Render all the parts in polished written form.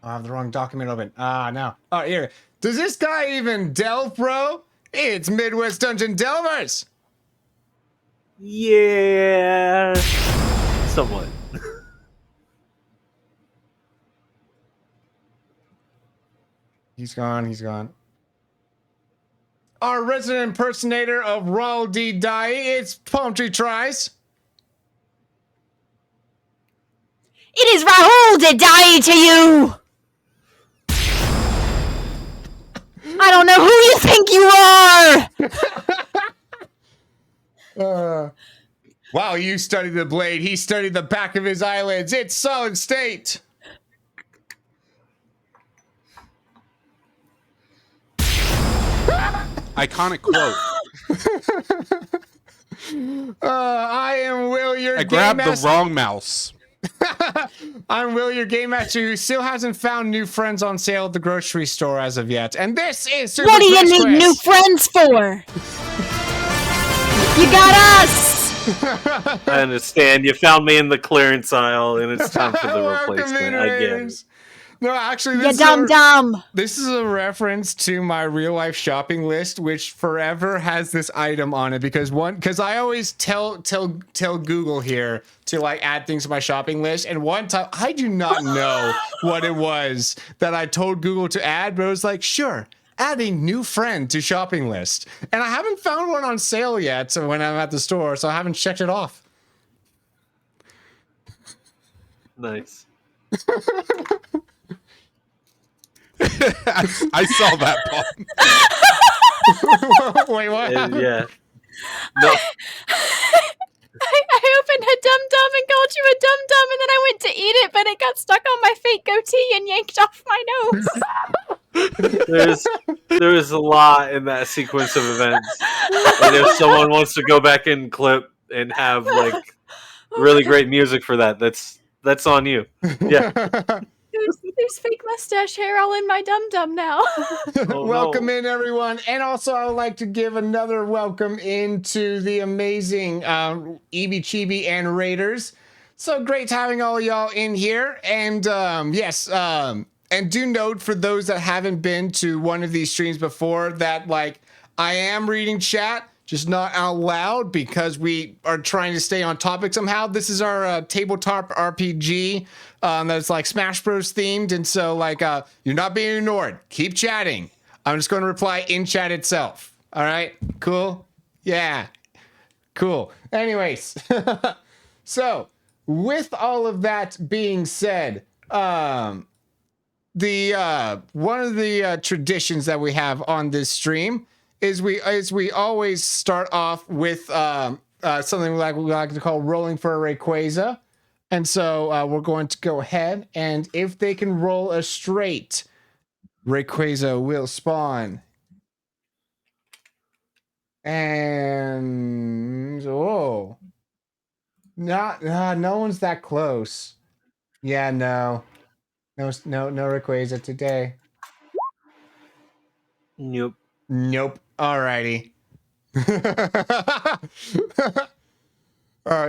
I have the wrong document open. No. Oh, here. Does this guy even delve, bro? It's Midwest Dungeon Delvers. Yeah. Somewhat. He's gone. Our resident impersonator of Raul D. Dye, it's Palm Tree Tries. It is Raul to die to you! I don't know who you think you are! Wow, you studied the blade. He studied the back of his eyelids. It's SolidState. Iconic quote. I am Will, your I game grabbed master. the wrong mouse. I'm Will, your game master who still hasn't found new friends on sale at the grocery store as of yet. And this is Super What do you Smash need Quiz. new friends for? You got us! I understand. You found me in the clearance aisle, and it's time for the Welcome replacement. in, I get it. Raiders. No, actually, You dumb. This is a reference to my real life shopping list, which forever has this item on it because I always tell Google here to like add things to my shopping list, and one time I do not know what it was that I told Google to add, but it was like, sure, adding new friend to shopping list, and I haven't found one on sale yet. So when I'm at the store, so I haven't checked it off. Nice. I saw that, Paul. Wait, what? Yeah. No. I opened a dum-dum and called you a dum-dum, and then I went to eat it, but it got stuck on my fake goatee and yanked off my nose. There's a lot in that sequence of events. And if someone wants to go back and clip and have like really great music for that, that's on you. Yeah. There's fake mustache hair all in my dum-dum now. Oh, Welcome in, everyone. And also, I would like to give another welcome into the amazing EB Chibi and Raiders. So great having all y'all in here. And and do note for those that haven't been to one of these streams before that, like, I am reading chat, just not out loud because we are trying to stay on topic somehow. This is our tabletop RPG that's like Smash Bros themed. And so like, you're not being ignored. Keep chatting. I'm just going to reply in chat itself. All right, cool. Yeah, cool. Anyways, so with all of that being said, one of the traditions that we have on this stream is we always start off with something we like to call rolling for a Rayquaza. And so we're going to go ahead, and if they can roll a straight, Rayquaza will spawn. And no one's that close. Yeah, no Rayquaza today. Nope. Alrighty.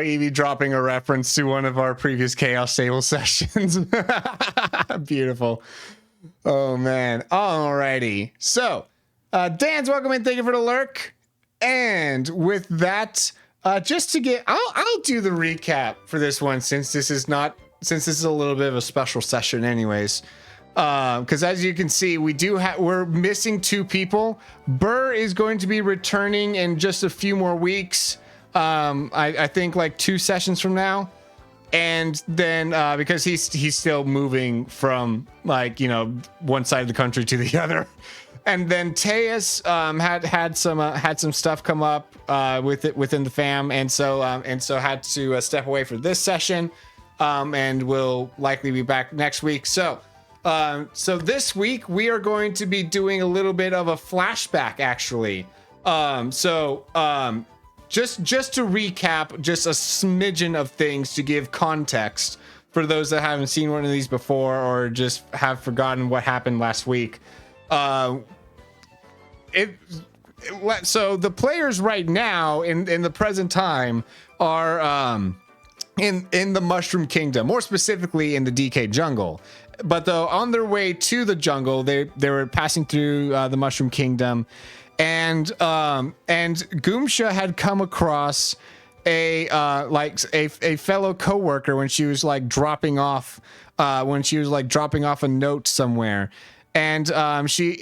Evie dropping a reference to one of our previous Chaos Table sessions. Beautiful. Oh, man. Alrighty. So, Dan's welcome in. Thank you for the lurk. And with that, just to get... I'll do the recap for this one since this is a little bit of a special session anyways. Because as you can see, we're missing 2 people. Burr is going to be returning in just a few more weeks. I think like 2 sessions from now, and then because he's still moving from like one side of the country to the other, and then Teus had some stuff come up within the fam, and so had to step away for this session, and will likely be back next week. So this week we are going to be doing a little bit of a flashback actually. Just to recap, just a smidgen of things to give context for those that haven't seen one of these before or just have forgotten what happened last week. So the players right now in the present time are in the Mushroom Kingdom, more specifically in the DK Jungle. on their way to the jungle, they were passing through the Mushroom Kingdom, and Goomsha had come across a fellow coworker when she was like dropping off a note somewhere. And she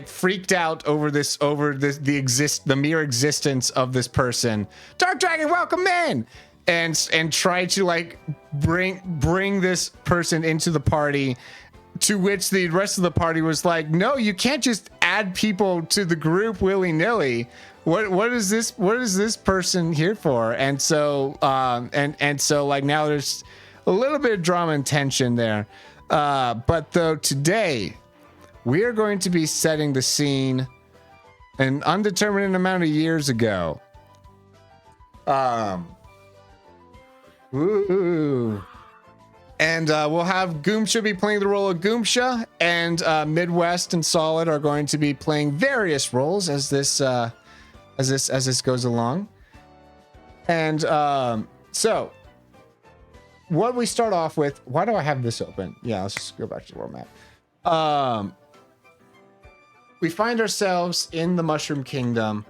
freaked out over the mere existence of this person. Dark Dragon, welcome in, and tried to like bring this person into the party. To which the rest of the party was like, no, you can't just add people to the group willy nilly. What is this person here for? And so so like now there's a little bit of drama and tension there. But though today we are going to be setting the scene an undetermined amount of years ago. Woo. And we'll have Goomsha be playing the role of Goomsha, and Midwest and Solid are going to be playing various roles as this goes along. And so what we start off with, why do I have this open? Yeah, let's just go back to the world map. We find ourselves in the Mushroom Kingdom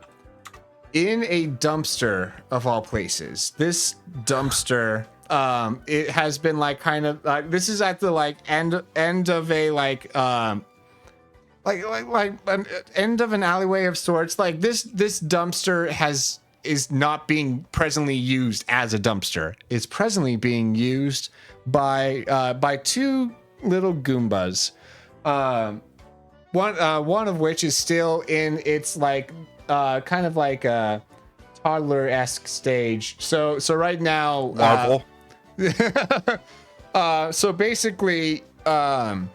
in a dumpster of all places. This dumpster, it has been like kind of this is at the like end of a like an end of an alleyway of sorts. Like this dumpster is not being presently used as a dumpster. It's presently being used by two little Goombas. One of which is still in its like kind of like a toddler-esque stage. So right now, Marvel. So basically, little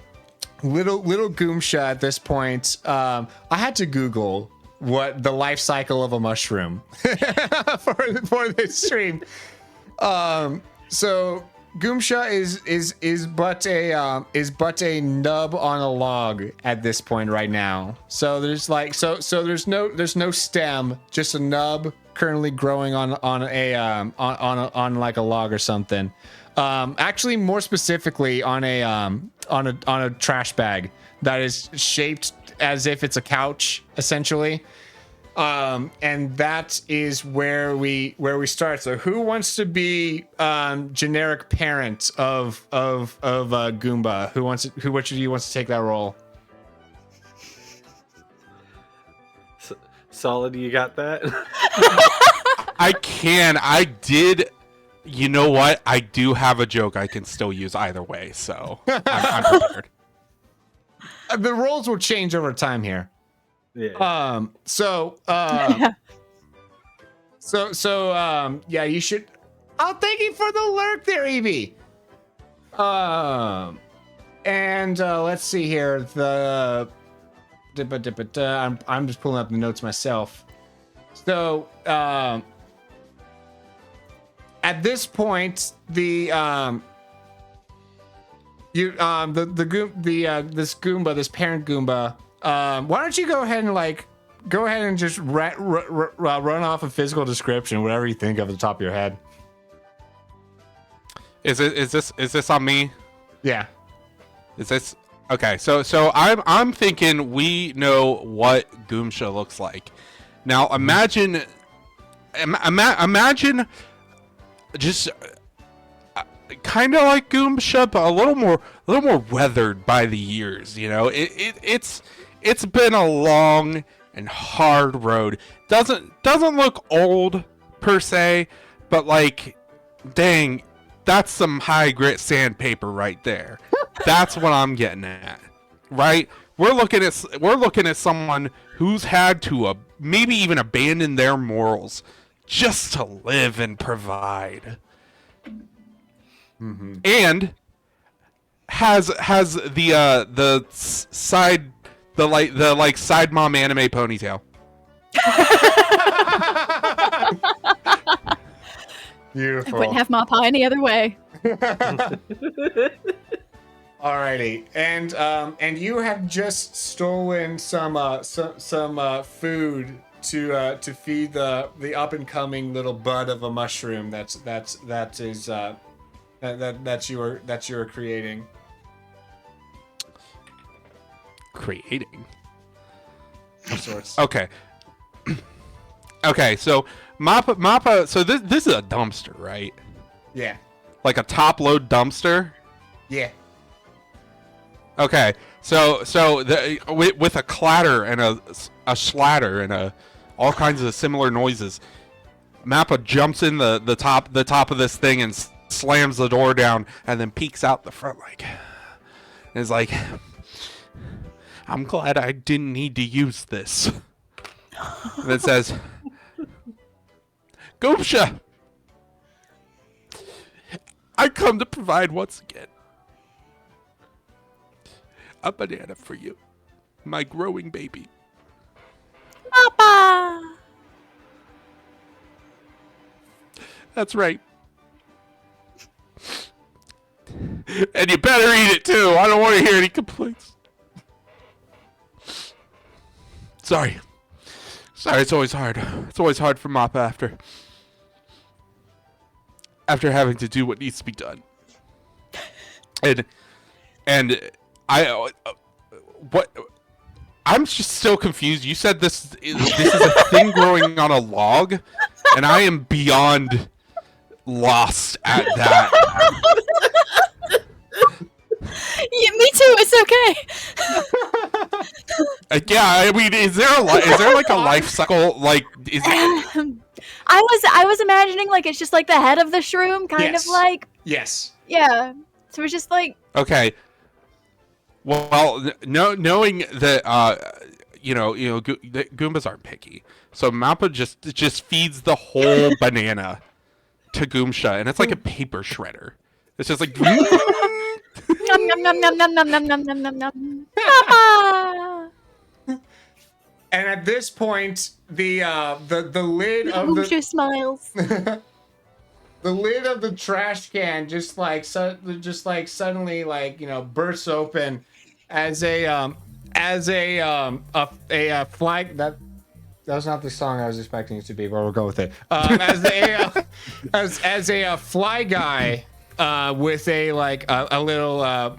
Goomsha at this point, I had to Google what the life cycle of a mushroom for this stream. So Goomsha is but a nub on a log at this point right now. So there's like there's no stem, just a nub currently growing on like a log or something. Actually, more specifically on a trash bag that is shaped as if it's a couch, essentially. And that is where we start. So who wants to be generic parent of Goomba? Which of you wants to take that role? Solid, you got that? I can. I did. You know what? I do have a joke I can still use either way, so I'm prepared. The roles will change over time here. Yeah. Yeah, you should. Oh, thank you for the lurk there, Evie. And let's see here. I'm just pulling up the notes myself. So, at this point, this Goomba, this parent Goomba, why don't you go ahead and just run off a physical description, whatever you think of at the top of your head. Is this on me? Yeah. Is this okay? So I'm thinking we know what Goomsha looks like. Now imagine just kind of like Goomsha, but a little more weathered by the years. You know, it's been a long and hard road. Doesn't look old per se, but like, dang, that's some high grit sandpaper right there. That's what I'm getting at, right? We're looking at someone who's had to maybe even abandon their morals just to live and provide, and has the side mom anime ponytail. Beautiful. I wouldn't have my pie any other way. Alrighty, and you have just stolen some food to feed the up and coming little bud of a mushroom that's that you were creating. Creating. Of sorts. Okay. Okay, so Mappa. So this is a dumpster, right? Yeah. Like a top load dumpster. Yeah. Okay, so with a clatter and a slatter and all kinds of similar noises, Mappa jumps in the top of this thing and slams the door down, and then peeks out the front and is like, "I'm glad I didn't need to use this." And it says, "Goomsha, I come to provide once again a banana for you, my growing baby." Papa! That's right. And you better eat it too. I don't want to hear any complaints. Sorry, it's always hard. It's always hard for Mappa after having to do what needs to be done. And I what I'm just still confused. You said this is a thing growing on a log, and I am beyond lost at that. Yeah, me too. It's okay. Yeah, I mean, is there like a life cycle? Like, is it... I was imagining like it's just like the head of the shroom, kind of like. Yes. Yeah. So it's just like. Okay. Well, knowing that that Goombas aren't picky, so Mappa just feeds the whole banana to Goomsha, and it's like a paper shredder. It's just like. Nom nom nom nom nom nom nom nom nom nom nom. Papa! And at this point, the lid of Goomsha smiles. the lid of the trash can just suddenly bursts open as a flag that was not the song I was expecting it to be, but we'll go with it. As a fly guy with a little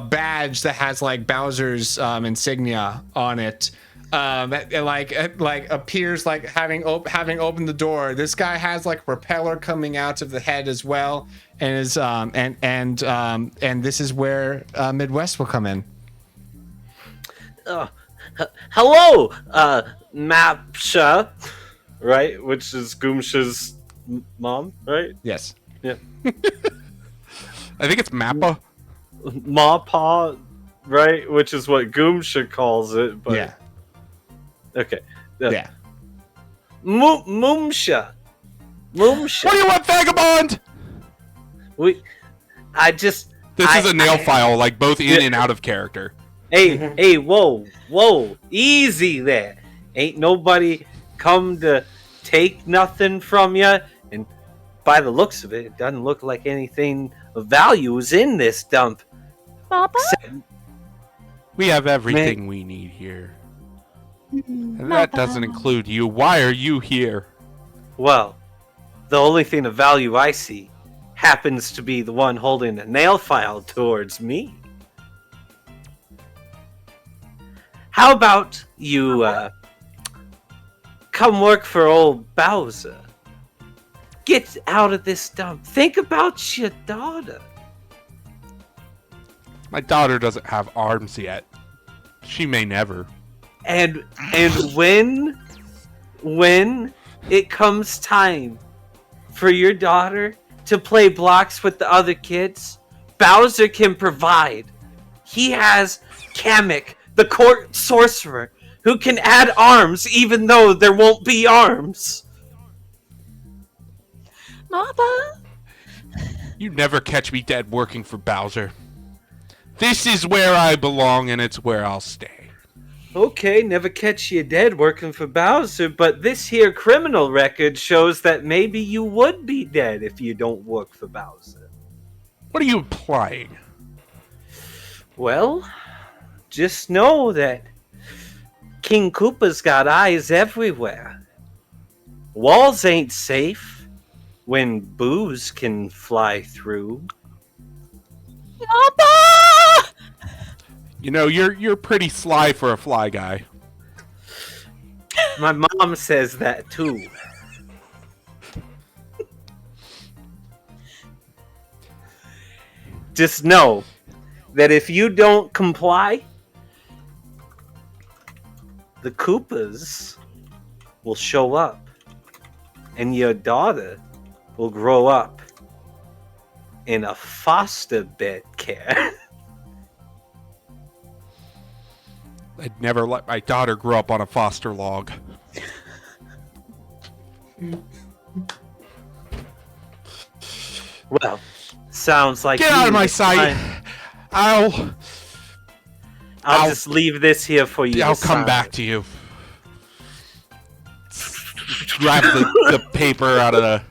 badge that has like Bowser's insignia on it. That appears like having opened the door. This guy has like a propeller coming out of the head as well, and is and this is where Midwest will come in. Hello, Mapsha, right? Which is Goomsha's mom, right? Yes. Yeah. I think it's Mappa. Mappa, right? Which is what Goomsha calls it, but Yeah. Okay. Yeah. Moomsha. What do you want, Vagabond? This This is a nail file, like both in and out of character. Hey, whoa, easy there. Ain't nobody come to take nothing from you, and by the looks of it, it doesn't look like anything of value is in this dump. Papa? We have everything we need here. And that doesn't include you. Why are you here? Well, the only thing of value I see happens to be the one holding a nail file towards me. How about you come work for old Bowser? Get out of this dump. Think about your daughter. My daughter doesn't have arms yet. She may never. And when it comes time for your daughter to play blocks with the other kids, Bowser can provide. He has Kamek, the court sorcerer, who can add arms even though there won't be arms. Papa? You never catch me dead working for Bowser. This is where I belong, and it's where I'll stay. Okay, never catch you dead working for Bowser, but this here criminal record shows that maybe you would be dead if you don't work for Bowser. What are you implying? Well, just know that King Koopa's got eyes everywhere. Walls ain't safe. when booze can fly through. Papa! You know, you're pretty sly for a fly guy. My mom says that too. Just know that if you don't comply, the Koopas will show up, and your daughter will grow up in a foster bed care. I'd never let my daughter grow up on a foster log. Well, sounds like Get out of my sight! I'll just leave this here for you. I'll to come sign. back to you. Grab the paper out of the.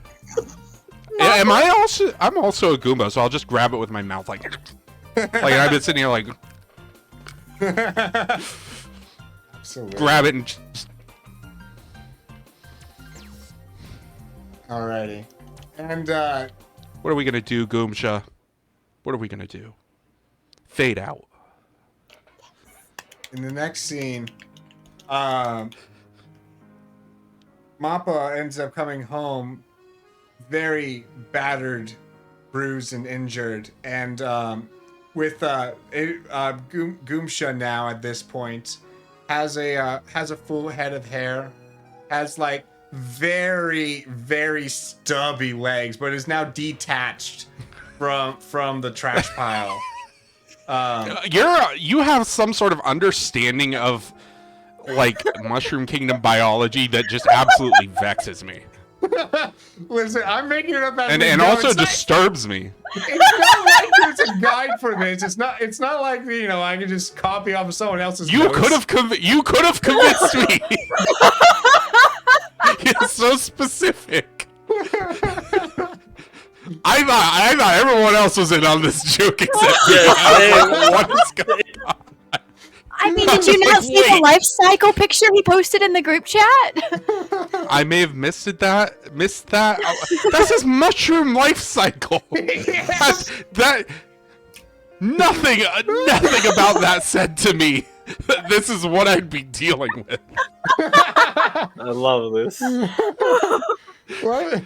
Am I also? I'm also a Goomba, so I'll just grab it with my mouth, like I've been sitting here, like Absolutely. grab it and just. Alrighty. And What are we gonna do, Goomsha? What are we gonna do? Fade out. in the next scene, Mappa ends up coming home very battered, bruised, and injured, and with Goomsha now at this point has a full head of hair, has like very stubby legs, but is now detached from the trash pile. You have some sort of understanding of like Mushroom Kingdom biology that just absolutely vexes me. Listen, I'm making it up as we And go. also It's not- disturbs me. It's not like there's a guide for this. It's not like, you know, I can just copy off of someone else's You notes. could have convinced me. It's so specific. I thought everyone else was in on this joke except me. I was like, what is going on? I mean, did you not see the Lifecycle picture he posted in the group chat? I may have missed that. That says Mushroom Life Cycle. That nothing about that said to me that this is what I'd be dealing with. I love this. What?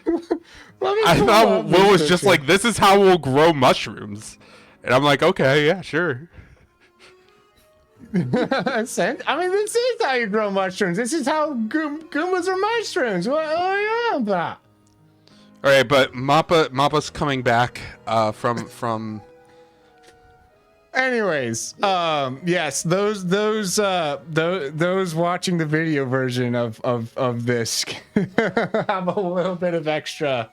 I thought Will was just like, this is how we'll grow mushrooms. And I'm like, okay, yeah, sure. I mean, this is how you grow mushrooms. This is how Goombas are mushrooms. What are you on about? All right, but Mappa's coming back from. Anyways, yes, those watching the video version of this have a little bit of extra,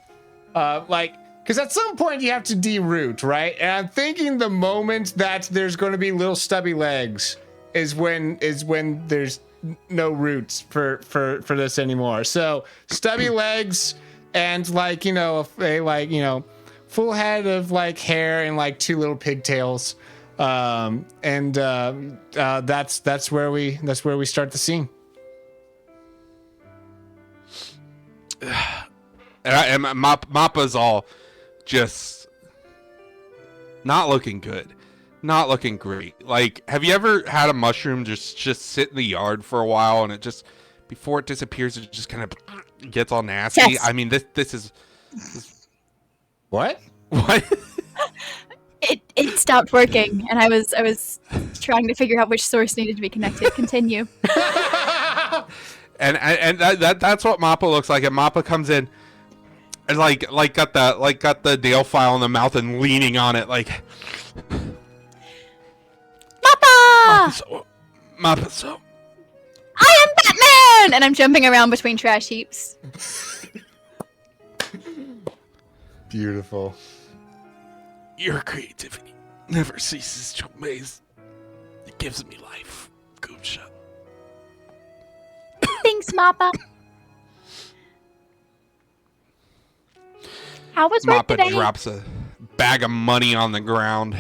because at some point you have to deroot, right? And I'm thinking the moment that there's going to be little stubby legs is when there's no roots for this anymore. So stubby legs and full head of like hair and like two little pigtails. That's where we start the scene. And Mappa's all just not looking good, not looking great. Like, have you ever had a mushroom just sit in the yard for a while and it just before it disappears it just kind of gets all nasty? Yes. I mean, this is What? It stopped working, and I was trying to figure out which source needed to be connected. Continue. and that's what Mappa looks like. And Mappa comes in and got the nail file in the mouth and leaning on it like Papa! Mappa, so I am Batman! And I'm jumping around between trash heaps. Beautiful. your creativity never ceases to amaze. It gives me life. Goomsha. Thanks, Mappa. How was work Mappa today? drops a bag of money on the ground,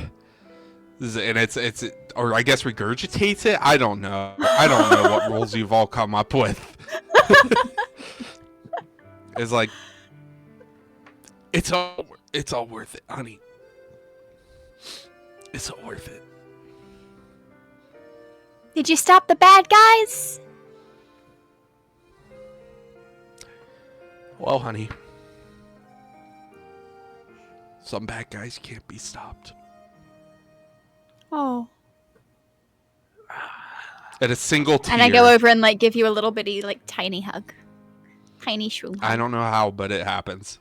and it's or I guess regurgitates it. I don't know. I don't know what rules you've all come up with. It's like, It's all worth it, honey. It's all worth it. Did you stop the bad guys? Well, honey, some bad guys can't be stopped. Oh. At a single tear. And I go over and like give you a little bitty like tiny hug. Tiny shroom hug. I don't know how, but it happens.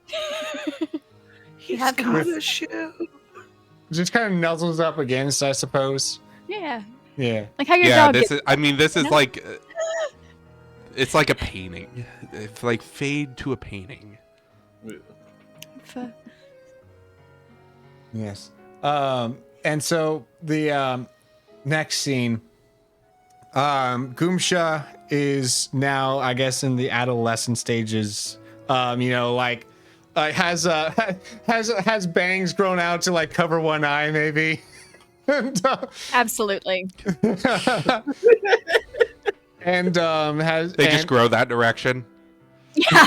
He's have got a shoe. Just kind of nuzzles up against, I suppose. Yeah. Yeah. Like how your Yeah, dog this gets... is. I mean, this is No. like. It's like a painting. It's like fade to a painting. Yes. And so the next scene, Goomsha is now, I guess, in the adolescent stages. Like has bangs grown out to like cover one eye, maybe. and, Absolutely. and Just grow that direction. Yeah.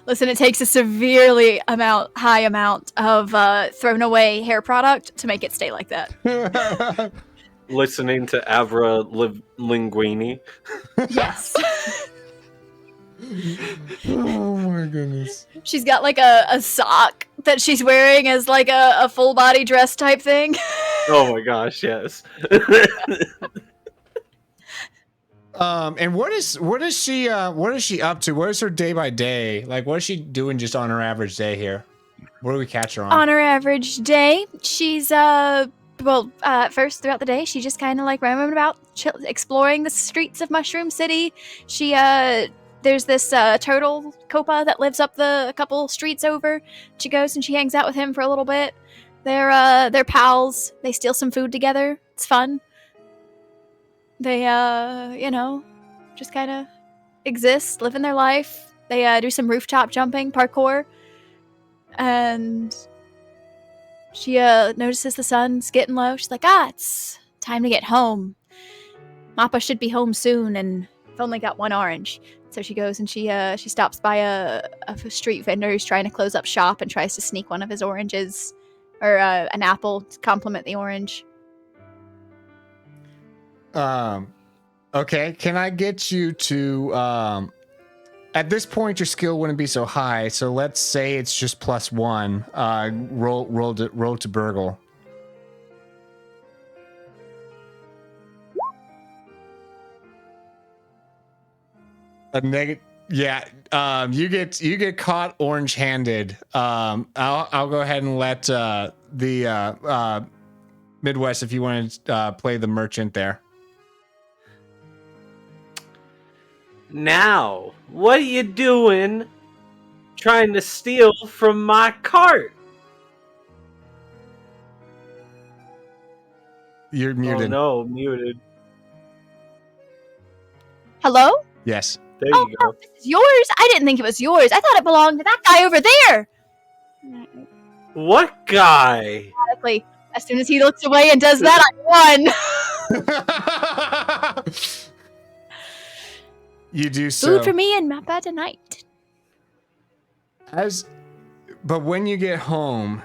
Listen, it takes a severely high amount of thrown away hair product to make it stay like that. Listening to Avra Linguini. Yes. Oh my goodness. She's got like a sock that she's wearing as like a full body dress type thing. Oh my gosh, yes. And what is she up to? What is her day by day? Like, what is she doing just on her average day here? What do we catch her on? On her average day, she's first throughout the day, she just kind of like roaming about, exploring the streets of Mushroom City. She there's this turtle Copa that lives up a couple streets over. She goes and she hangs out with him for a little bit. They're pals. They steal some food together. It's fun. They just kind of exist, living their life. They do some rooftop jumping, parkour, and she notices the sun's getting low. She's like, it's time to get home. Mappa should be home soon, and I've only got one orange. So she goes and she stops by a street vendor who's trying to close up shop and tries to sneak one of his oranges, or an apple to complement the orange. Okay, can I get you to at this point your skill wouldn't be so high, so let's say it's just +1. Roll to burgle. A negative. Yeah, you get caught orange-handed. I'll go ahead and let the Midwest, if you want to play the merchant there. Now, what are you doing trying to steal from my cart? You're muted. Oh no, muted. Hello? Yes. There you go. This is yours? I didn't think it was yours. I thought it belonged to that guy over there. What guy? Automatically, as soon as he looks away and does that, I won. You do so. Food for me and Mappa tonight. But when you get home,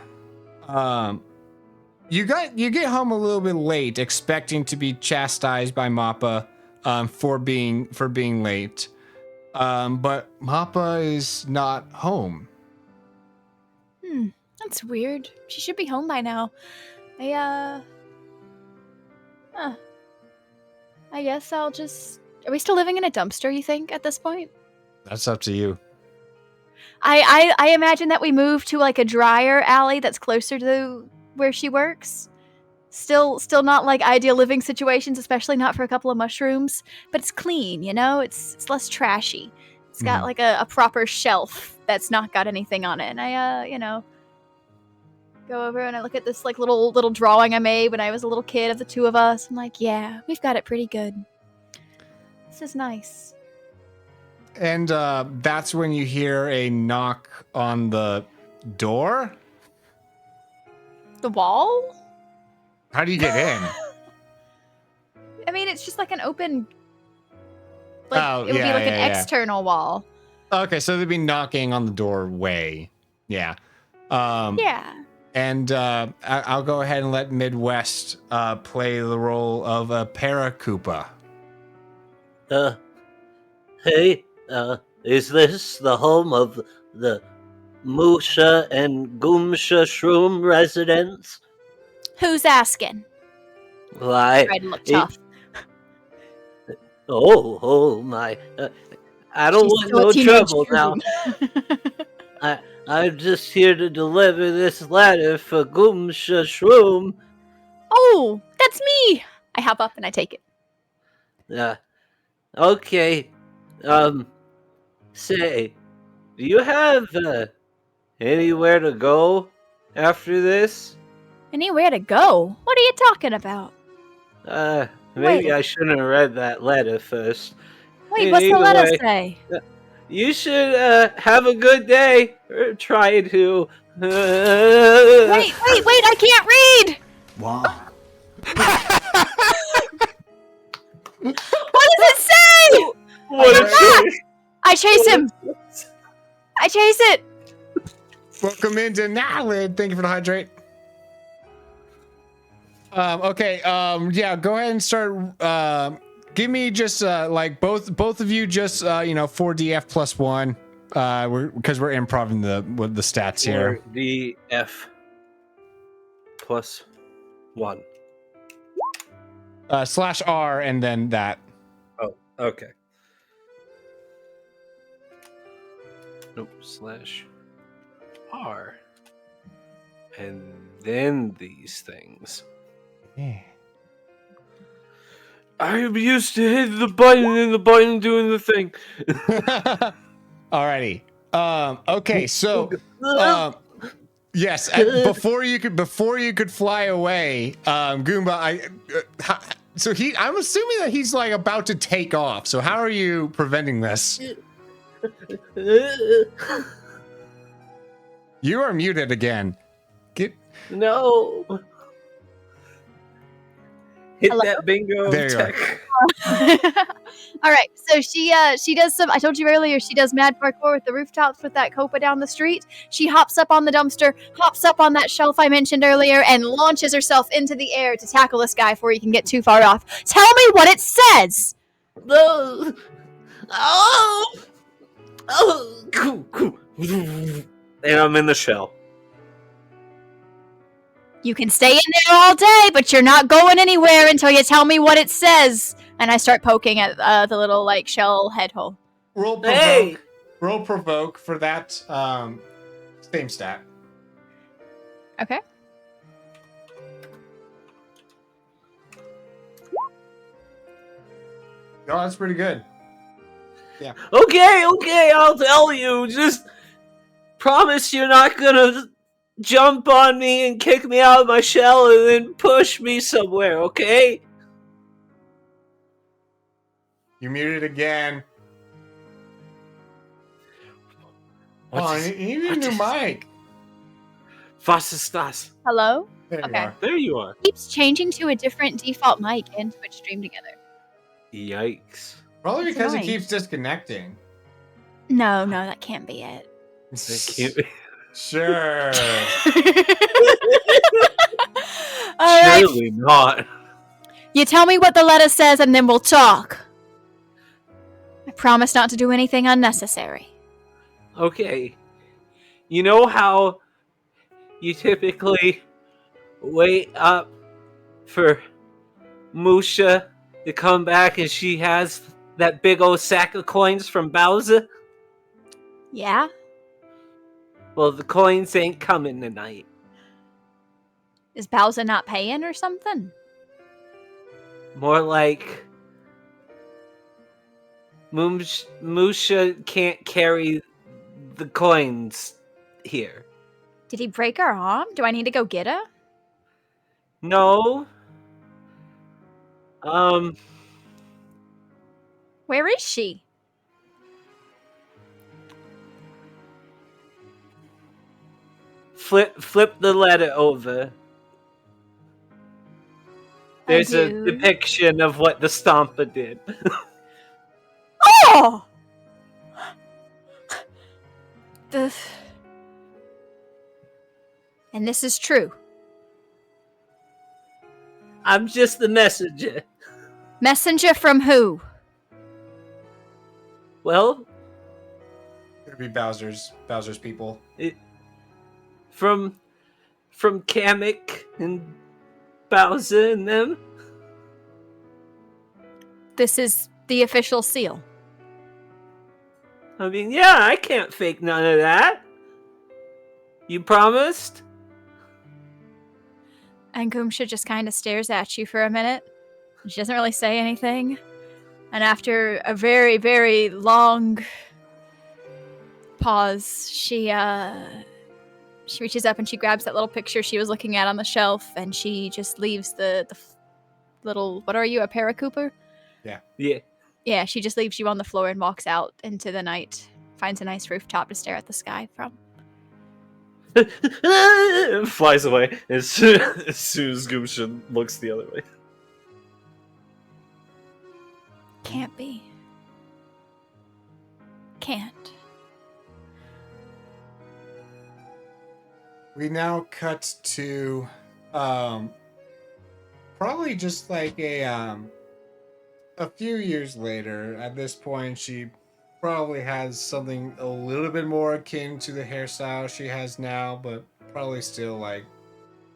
you get home a little bit late, expecting to be chastised by Mappa for being late. But Mappa is not home. That's weird. She should be home by now. I guess I'll just... Are we still living in a dumpster, you think, at this point? That's up to you. I imagine that we moved to like a drier alley that's closer to where she works. Still not like ideal living situations, especially not for a couple of mushrooms. But it's clean, you know? It's less trashy. It's got like a proper shelf that's not got anything on it. And I go over and I look at this like little drawing I made when I was a little kid of the two of us. I'm like, yeah, we've got it pretty good. This is nice. And that's when you hear a knock on the door. The wall? How do you get in? I mean, it's just like an open... Like, Oh, it would be yeah, like yeah, an yeah. external wall. Okay, so they'd be knocking on the doorway. Yeah. Yeah. And I'll go ahead and let Midwest play the role of a Paracoopa. Hey, is this the home of the Musha and Goomsha Shroom residents? Who's asking? Why? Try to look it- tough. oh my! I don't She's want still a no teenage trouble now. shroom. I'm just here to deliver this letter for Goomsha Shroom. Oh, that's me! I hop up and I take it. Okay. Say, do you have anywhere to go after this? Anywhere to go? What are you talking about? Maybe Wait. I shouldn't have read that letter first. Wait, what's the letter Anyway, say? you should have a good day. Or try to. Wait, I can't read! Wow. What does it say? What a shame. I chase him! I chase it! Welcome into Nalid. Thank you for the hydrate. Okay. Yeah. Go ahead and start. Give me just like both of you just 4DF plus 1. Because we're improving the stats here. DF plus 1. /R and then that. Oh, okay. Nope, /R. And then these things. Yeah. I'm used to hitting the button and the button doing the thing. Alrighty. Okay. So, yes. Before you could fly away, Goomba. I'm assuming that he's like about to take off. So how are you preventing this? You are muted again. No. Hit Hello? that bingo There you are. tech. All right, so she does some. I told you earlier she does mad parkour with the rooftops with that copa down the street. She hops up on the dumpster, hops up on that shelf I mentioned earlier, and launches herself into the air to tackle this guy before he can get too far off. Tell me what it says. No. Oh. And I'm in the shell. You can stay in there all day, but you're not going anywhere until you tell me what it says. And I start poking at the little like shell head hole. Roll provoke. Hey! Roll provoke for that same stat. Okay. Oh, that's pretty good. Yeah. Okay, I'll tell you. Just promise you're not gonna jump on me and kick me out of my shell and then push me somewhere, okay? You muted again. You need a new mic. Was ist das? Hello? There you Okay. are. There you are. Keeps changing to a different default mic and Twitch stream together. Yikes. Probably That's because it annoying. keeps disconnecting. No, that can't be it. That can't be. Sure. All right. Surely not. You tell me what the letter says and then we'll talk. I promise not to do anything unnecessary. Okay. You know how you typically wait up for Musha to come back and she has that big old sack of coins from Bowser? Yeah? Well, the coins ain't coming tonight. Is Bowser not paying or something? More like Musha can't carry the coins here. Did he break her arm? Do I need to go get her? No. Where is she? Flip the letter over. There's a do. depiction of what the Stomper did. Oh! And this is true. I'm just the messenger. Messenger from who? Well, It'll be Bowser's people. from Kamek and Bowser and them. This is the official seal. I mean, yeah, I can't fake none of that. You promised? And Goomsha just kind of stares at you for a minute. She doesn't really say anything. And after a very, very long pause, she reaches up and she grabs that little picture she was looking at on the shelf, and she just leaves the little, what are you, a paracooper? Yeah. Yeah, she just leaves you on the floor and walks out into the night. Finds a nice rooftop to stare at the sky from. Flies away as soon as Goomsha looks the other way. Can't be. Can't. We now cut to probably just like a few years later. At this point, she probably has something a little bit more akin to the hairstyle she has now, but probably still like,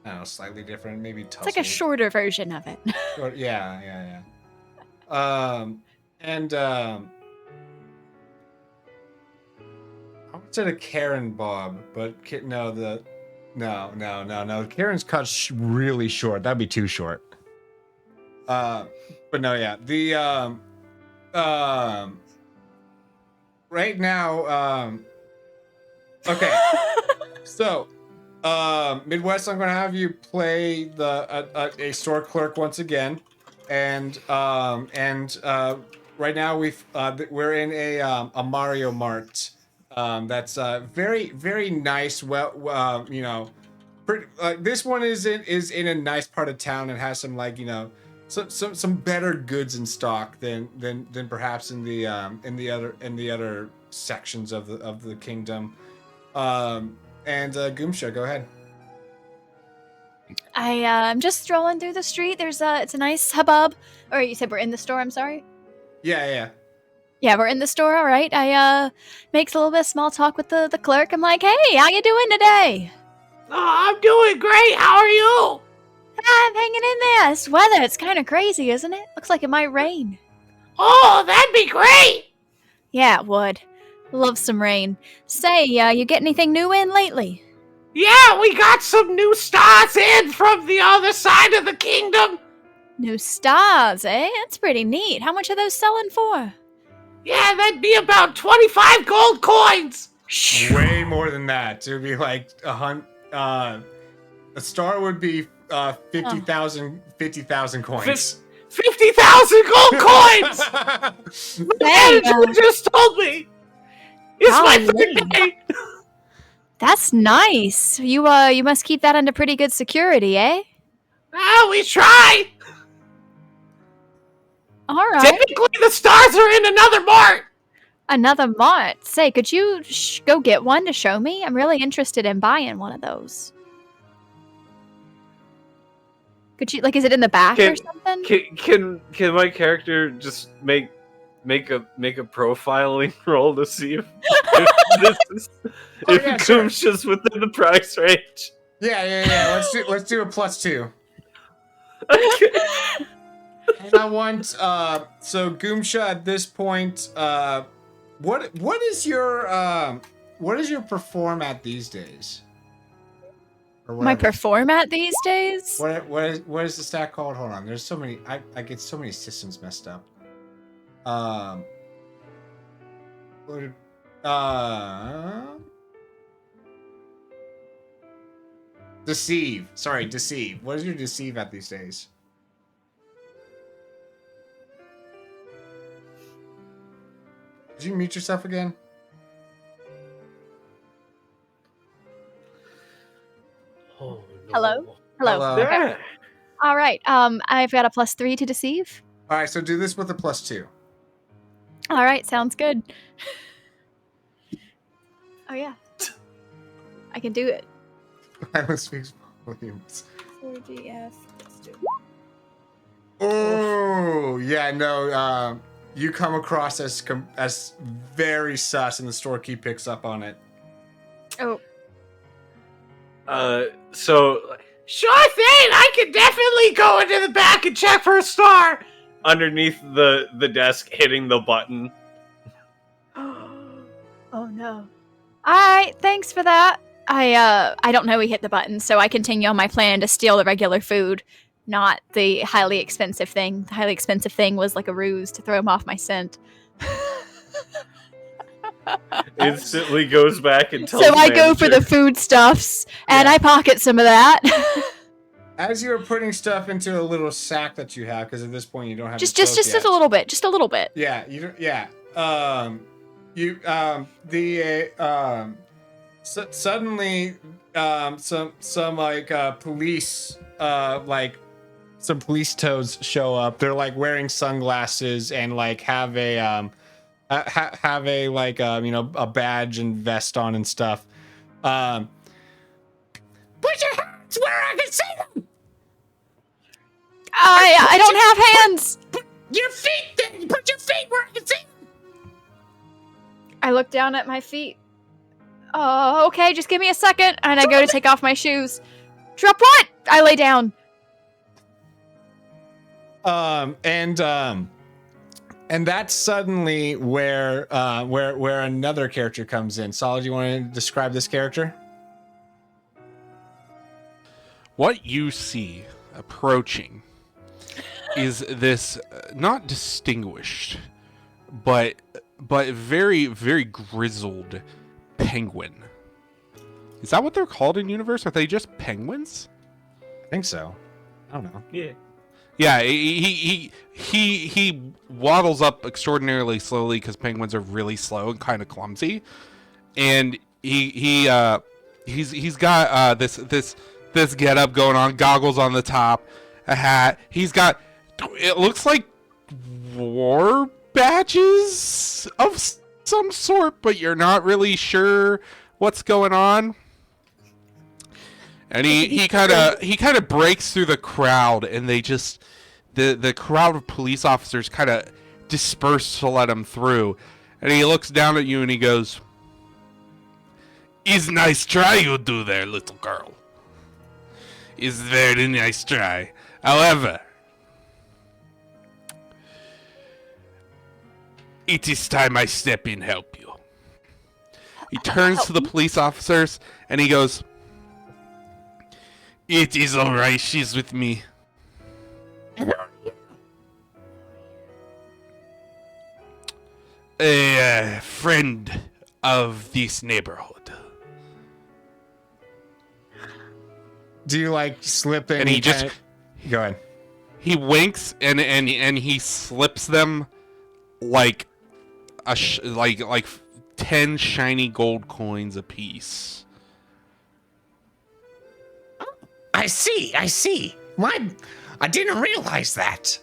I don't know, slightly different, maybe tousled. It's like a shorter version of it. Yeah. I would say a Karen Bob, but no. Karen's cut really short. That'd be too short. But no, yeah. The right now, okay. So, Midwest, I'm gonna have you play a store clerk once again, and right now we're in a Mario Mart. That's very, very nice. Well, pretty, this one is in a nice part of town and has some some better goods in stock than perhaps in the other sections of the kingdom. Goomsha, go ahead. I'm just strolling through the street. It's a nice hubbub. Or you said we're in the store, I'm sorry? Yeah. Yeah, we're in the store, all right. I makes a little bit of small talk with the clerk. I'm like, hey, how you doing today? Oh, I'm doing great. How are you? I'm hanging in there. This weather, it's kind of crazy, isn't it? Looks like it might rain. Oh, that'd be great. Yeah, it would. Love some rain. Say, you get anything new in lately? Yeah, we got some new stars in from the other side of the kingdom. New stars, eh? That's pretty neat. How much are those selling for? Yeah, that'd be about 25 gold coins. Way more than that. It would be like a star would be 50,000 coins. 50,000 gold coins. Hey, You just told me. It's my third day. That's nice. You must keep that under pretty good security, eh? Ah, we try. All right. Typically, the stars are in another mart. Another mart. Say, could you go get one to show me? I'm really interested in buying one of those. Could you, like, is it in the back or something? Can my character just make a profiling roll to see if Goomsha's within the price range? Yeah. Let's do a +2. Okay. And I want so Goomsha at this point, what is your perform at these days? Or My whatever. perform at these days? What is the stat called? Hold on. There's so many. I get so many systems messed up. Deceive. Sorry, deceive. What is your deceive at these days? Did you mute yourself again? Oh, no. Hello? Hello. There. All right. I've got a +3 to deceive. All right, so do this with a +2. All right, sounds good. Oh yeah. I can do it. Silence speaks volumes. 4GF. Let's do it. Oh, yeah, no. You come across as very sus, and the storekeep picks up on it. Oh, So sure thing. I could definitely go into the back and check for a star. Underneath the desk, hitting the button. oh no. Alright, thanks for that. I don't know he hit the button, so I continue on my plan to steal the regular food, not the highly expensive thing. The highly expensive thing was like a ruse to throw him off my scent. Instantly goes back and tells So I go for manager. the foodstuffs, and I pocket some of that. As you're putting stuff into a little sack that you have, because at this point you don't have just the cloak a yet. little bit. Just a little bit. Yeah, you don't, yeah. Suddenly some like police some police toads show up. They're like wearing sunglasses and like have a like a badge and vest on and stuff. Put your hands where I can see them. I don't have hands. Put your feet then. Put your feet where I can see them. I look down at my feet. Oh, okay, just give me a second. And I go to take off my shoes. Drop what? I lay down. And that's suddenly where another character comes in. Solid, you want to describe this character? What you see approaching is this not distinguished, but very, very grizzled penguin. Is that what they're called in universe? Are they just penguins? I think so. I don't know. Yeah. Yeah, he waddles up extraordinarily slowly because penguins are really slow and kind of clumsy, and he's got this getup going on, goggles on the top, a hat. He's got, it looks like war badges of some sort, but you're not really sure what's going on. And he kind of breaks through the crowd, and they just the crowd of police officers kind of disperse to let him through. And he looks down at you and he goes, "Is nice try you do there, little girl. Is very nice try. However, it is time I step in help you." He turns to the police officers and he goes, "It is alright, she's with me. A friend of this neighborhood." Do you like slip in? And he just go ahead. he winks and he slips them like like 10 shiny gold coins apiece. I see. I didn't realize that.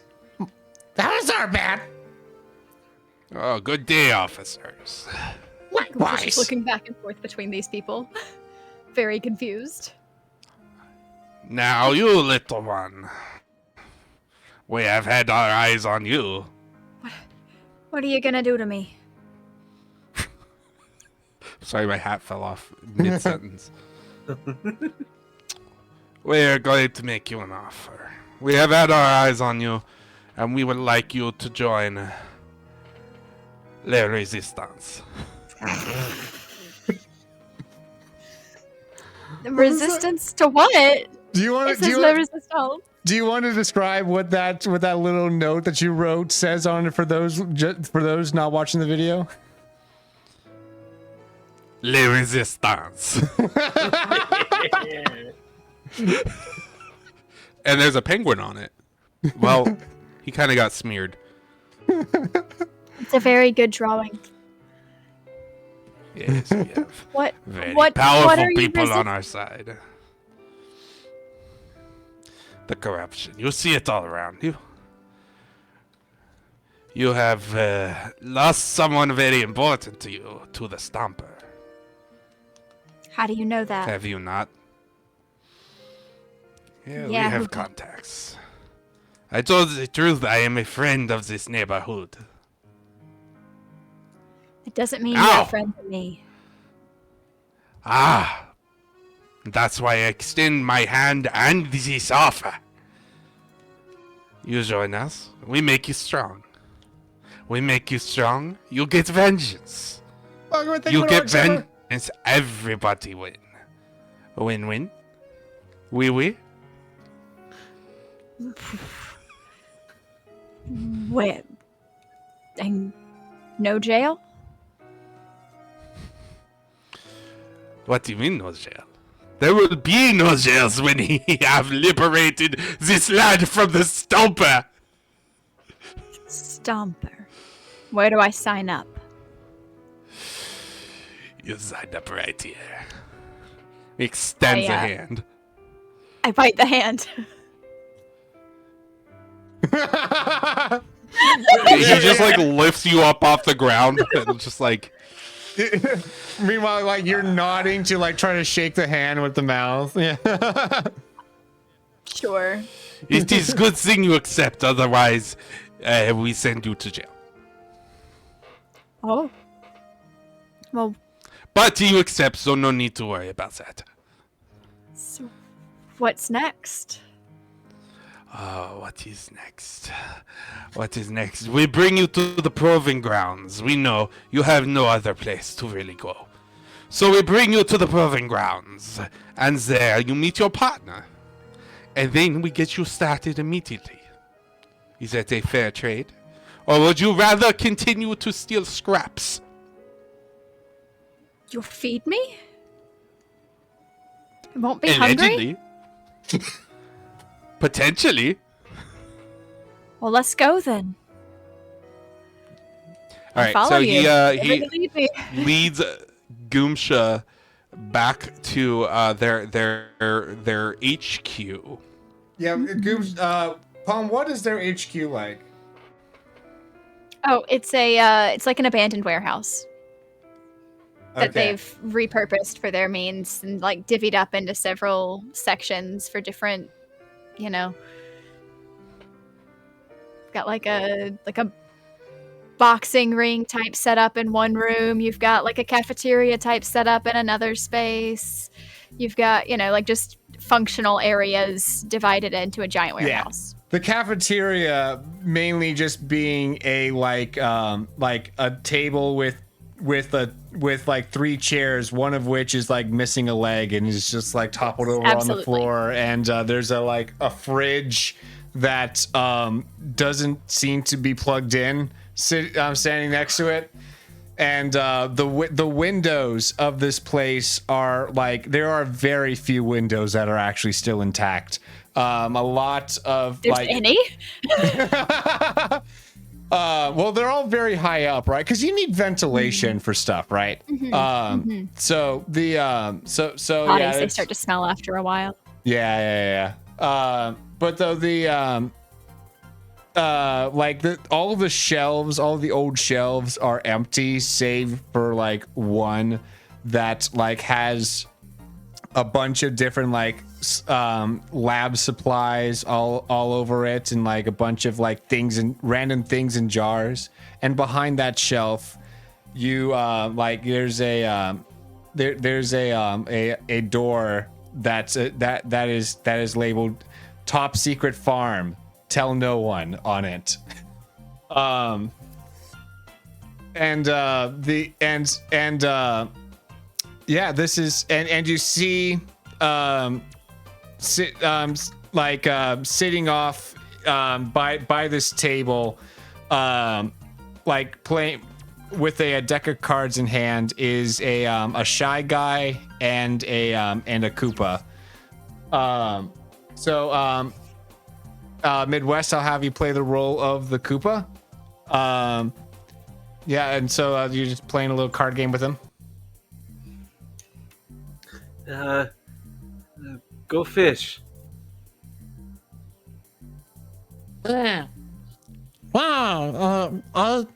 That was our bad. Oh, good day, officers. Likewise. Just looking back and forth between these people. Very confused. Now, you little one. We have had our eyes on you. What are you gonna do to me? Sorry, my hat fell off mid-sentence. We're going to make you an offer. We have had our eyes on you, and we would like you to join La Resistance. Resistance to what? Do you want This to is no resistance. do you want to describe what that little note that you wrote says on it for those not watching the video? La Resistance. And there's a penguin on it. Well, he kind of got smeared. It's a very good drawing. Yes, we have What? very what powerful are you people on our side. The corruption. You see it all around you. You have lost someone very important to you, to the Stomper. How do you know that? Have you not? Yeah, we Yeah, who- have contacts. I told the truth, I am a friend of this neighborhood. It doesn't mean you're Ow! a friend to me. Ah, that's why I extend my hand and this offer. You join us, we make you strong. We make you strong, you get vengeance. You get vengeance, everybody win. Win-win. Oui. Wait. And no jail? What do you mean no jail? There will be no jails when he have liberated this land from the Stomper. Stomper. Where do I sign up? You signed up right here. Extends a hand. I bite the hand. He just like lifts you up off the ground and just like. Meanwhile, like you're nodding to like try to shake the hand with the mouth. Yeah. Sure. It is good thing you accept, otherwise we send you to jail. Oh. Well, But you accept, so no need to worry about that. so what's next? Oh, what is next? What is next? We bring you to the proving grounds. We know you have no other place to really go. So we bring you to the proving grounds, and there you meet your partner. And then we get you started immediately. Is that a fair trade? Or would you rather continue to steal scraps? You'll feed me? I won't be hungry? Allegedly. Potentially. Well, let's go then. All right, Follow so you. he Never leave me. leads Goomsha back to their HQ. Yeah, Goobs, Palm, what is their HQ like? Oh, it's like an abandoned warehouse that they've repurposed for their means and like divvied up into several sections for different, got like a boxing ring type setup in one room. You've got like a cafeteria type setup in another space. You've got, like just functional areas divided into a giant warehouse. The cafeteria mainly just being a like a table with like 3 chairs, one of which is like missing a leg and is just like toppled over on the floor, and there's a fridge that doesn't seem to be plugged in, standing next to it. And the windows of this place are like, there are very few windows that are actually still intact. A lot of There's like any? well, they're all very high up, right? Because you need ventilation for stuff, right? So the so Bodies, yeah, they start to smell after a while. yeah. But though all of the shelves, all of the old shelves are empty, save for like one that like has a bunch of different like lab supplies all over it, and like a bunch of like things and random things in jars. And behind that shelf, you like there's a door that is labeled "Top Secret Farm. Tell no one" on it. This is and you see sitting off by this table, like playing with a deck of cards in hand, is a shy guy and a Koopa. Midwest, I'll have you play the role of the Koopa. And so you're just playing a little card game with him. Go fish. Yeah. Wow. I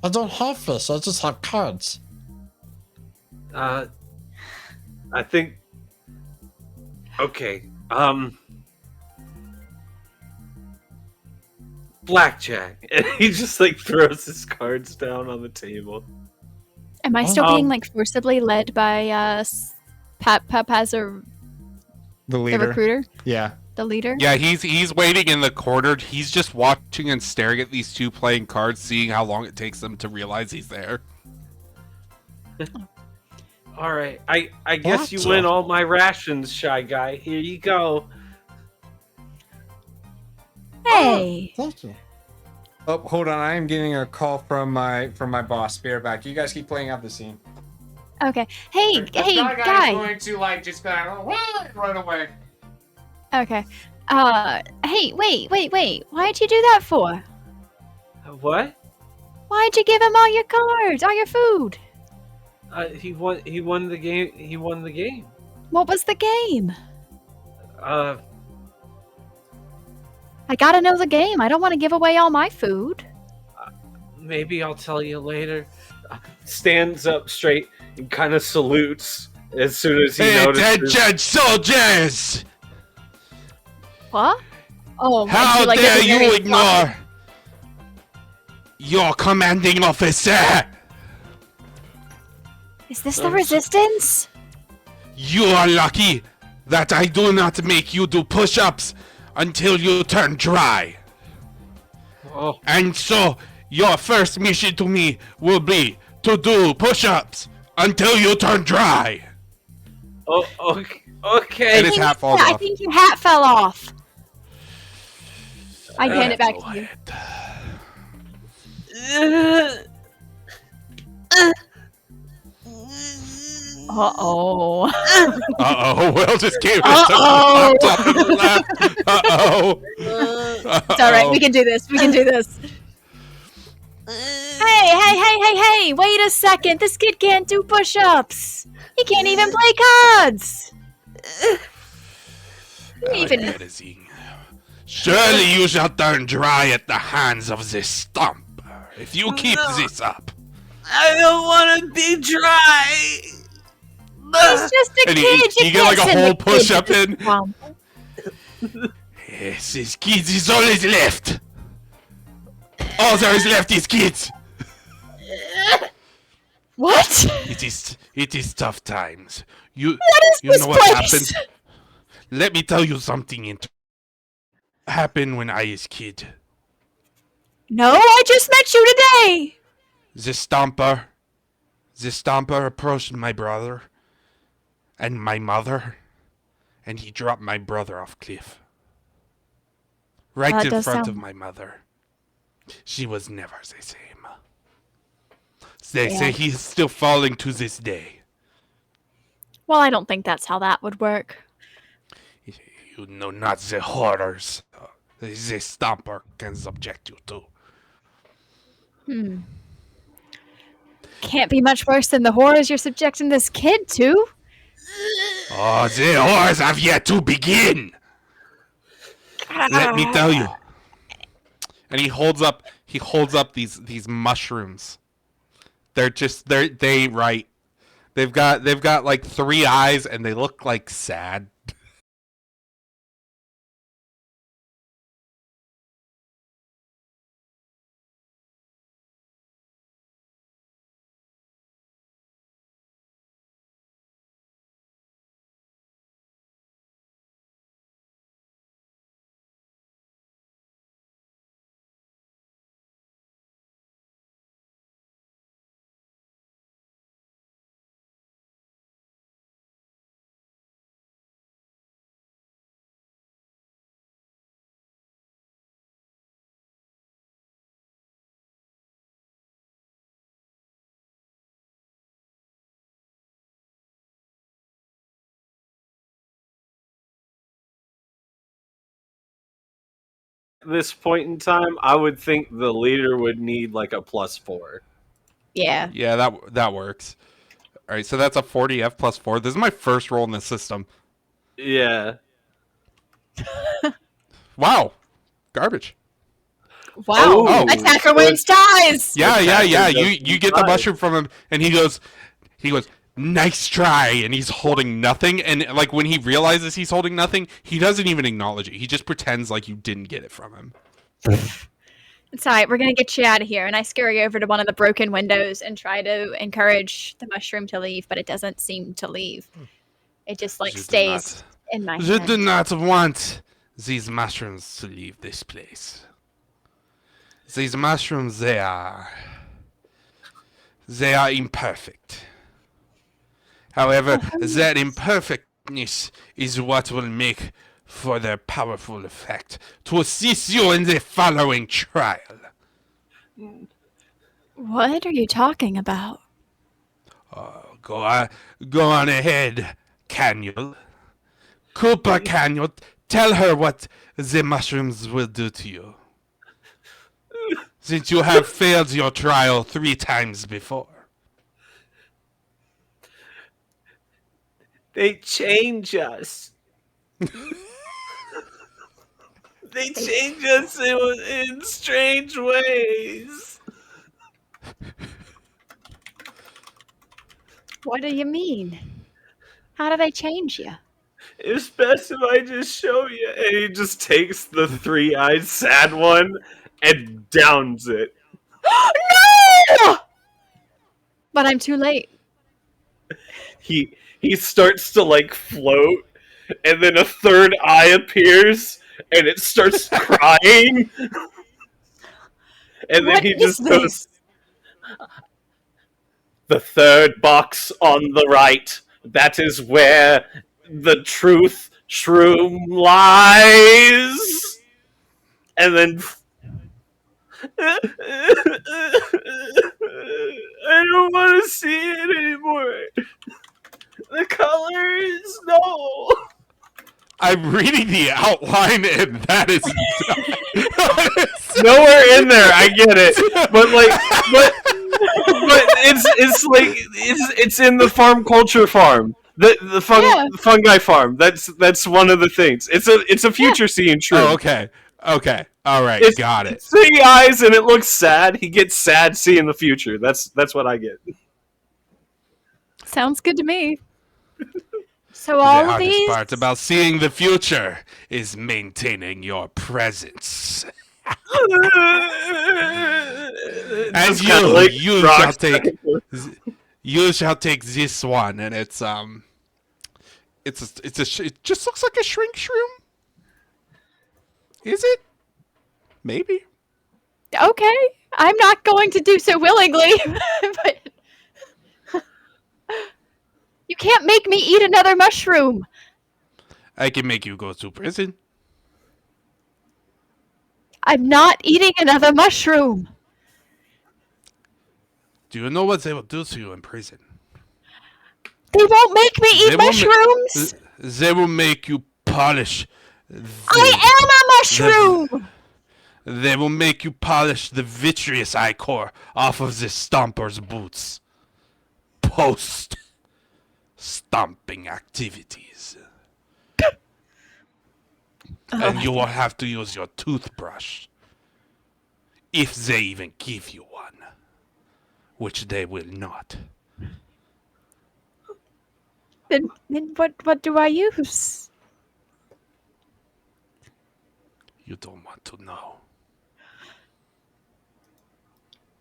don't have fish. I just have cards. I think. Okay. Blackjack. And he just like throws his cards down on the table. Am I still being like forcibly led by The the leader. recruiter, Yeah. the leader? Yeah, he's waiting in the corner. He's just watching and staring at these two playing cards, seeing how long it takes them to realize he's there. All right. I guess you win all my rations, Shy Guy. Here you go. Hey. Thank you. Oh, hold on. I am getting a call from my boss. Be right back. You guys keep playing out the scene. Okay. Hey, The hey, guy is guy. going to like just kind of run away. Okay. Hey, wait. Why'd you do that for? What? Why'd you give him all your cards, all your food? He won the game. He won the game. What was the game? I gotta know the game. I don't want to give away all my food. Maybe I'll tell you later. Stands up straight and kind of salutes as soon as he notices. Attention, soldiers! What? Oh, How he, like, dare does a you very ignore your commanding officer? Is this the resistance? You are lucky that I do not make you do push-ups until you turn dry. Oh, And so, your first mission to me will be to do push-ups until you turn dry. okay. And his hat falls I off. think your hat fell off. I hand it back to you. Uh-oh. Uh-oh, Will just came Uh-oh. to the left. Uh-oh. It's alright, we can do this. Hey, wait a second. This kid can't do push-ups. He can't even play cards. Surely you shall turn dry at the hands of this stump if you keep this up. I don't want to be dry. He's just a And kid. you get like a can't send whole the kid push-up to in. the swamp. Yes, his kids is all is left. All there is left is kids. What? It is tough times. You What is you this know what place? happened? Let me tell you something happened when I was kid. No, I just met you today. The stomper approached my brother and my mother, and he dropped my brother off cliff. Right That in does front sound- of my mother. She was never the same. They Yeah. say he is still falling to this day. Well, I don't think that's how that would work. You know not the horrors the stomper can subject you to. Can't be much worse than the horrors you're subjecting this kid to. Oh, the horrors have yet to begin. Let me tell you. And he holds up these mushrooms. They've got like 3 eyes and they look like sad. At this point in time, I would think the leader would need like a +4. Yeah. Yeah, that works. All right, so that's a 40F plus 4. This is my first roll in the system. Yeah. Wow. Garbage. Wow. Oh. Attacker wins ties. Yeah. Attacker You doesn't get the die. mushroom from him and he goes, nice try, and he's holding nothing, and like when he realizes he's holding nothing, he doesn't even acknowledge it. He just pretends like you didn't get it from him. It's alright, we're gonna get you out of here. And I scurry over to one of the broken windows and try to encourage the mushroom to leave, but it doesn't seem to leave. It just like stays in my You hand. do not want these mushrooms to leave this place. These mushrooms, they are imperfect. However, that imperfectness is what will make for their powerful effect to assist you in the following trial. What are you talking about? Go on ahead, Caniel. Cooper Caniel, tell her what the mushrooms will do to you. Since you have failed your trial 3 times before. They change us. They change us in strange ways. What do you mean? How do they change you? It's best if I just show you. And he just takes the 3-eyed sad one and downs it. No! But I'm too late. He starts to like float, and then a third eye appears, and it starts crying. And then What he is just goes, the third box on the right. That is where the truth shroom lies. And then I don't want to see it anymore. The colors, no. I'm reading the outline, and that is Nowhere in there. I get it, but it's in the farm culture farm. The fungi farm. That's one of the things. It's a future scene. True. Oh, okay. All right. It's got it. 3 eyes, and it looks sad. He gets sad seeing the future. That's what I get. Sounds good to me. So The all of hardest these. part about seeing the future is maintaining your presence. And you shall take this one, and it just looks like a shrink shroom. Is it? Maybe. Okay, I'm not going to do so willingly, but you can't make me eat another mushroom. I can make you go to prison. I'm not eating another mushroom. Do you know what they will do to you in prison? They won't make me eat They will mushrooms. They will make you polish. I am a mushroom. They will make you polish the vitreous ichor off of the stomper's boots. Post stomping activities. And you will have to use your toothbrush. If they even give you one. Which they will not. Then what do I use? You don't want to know.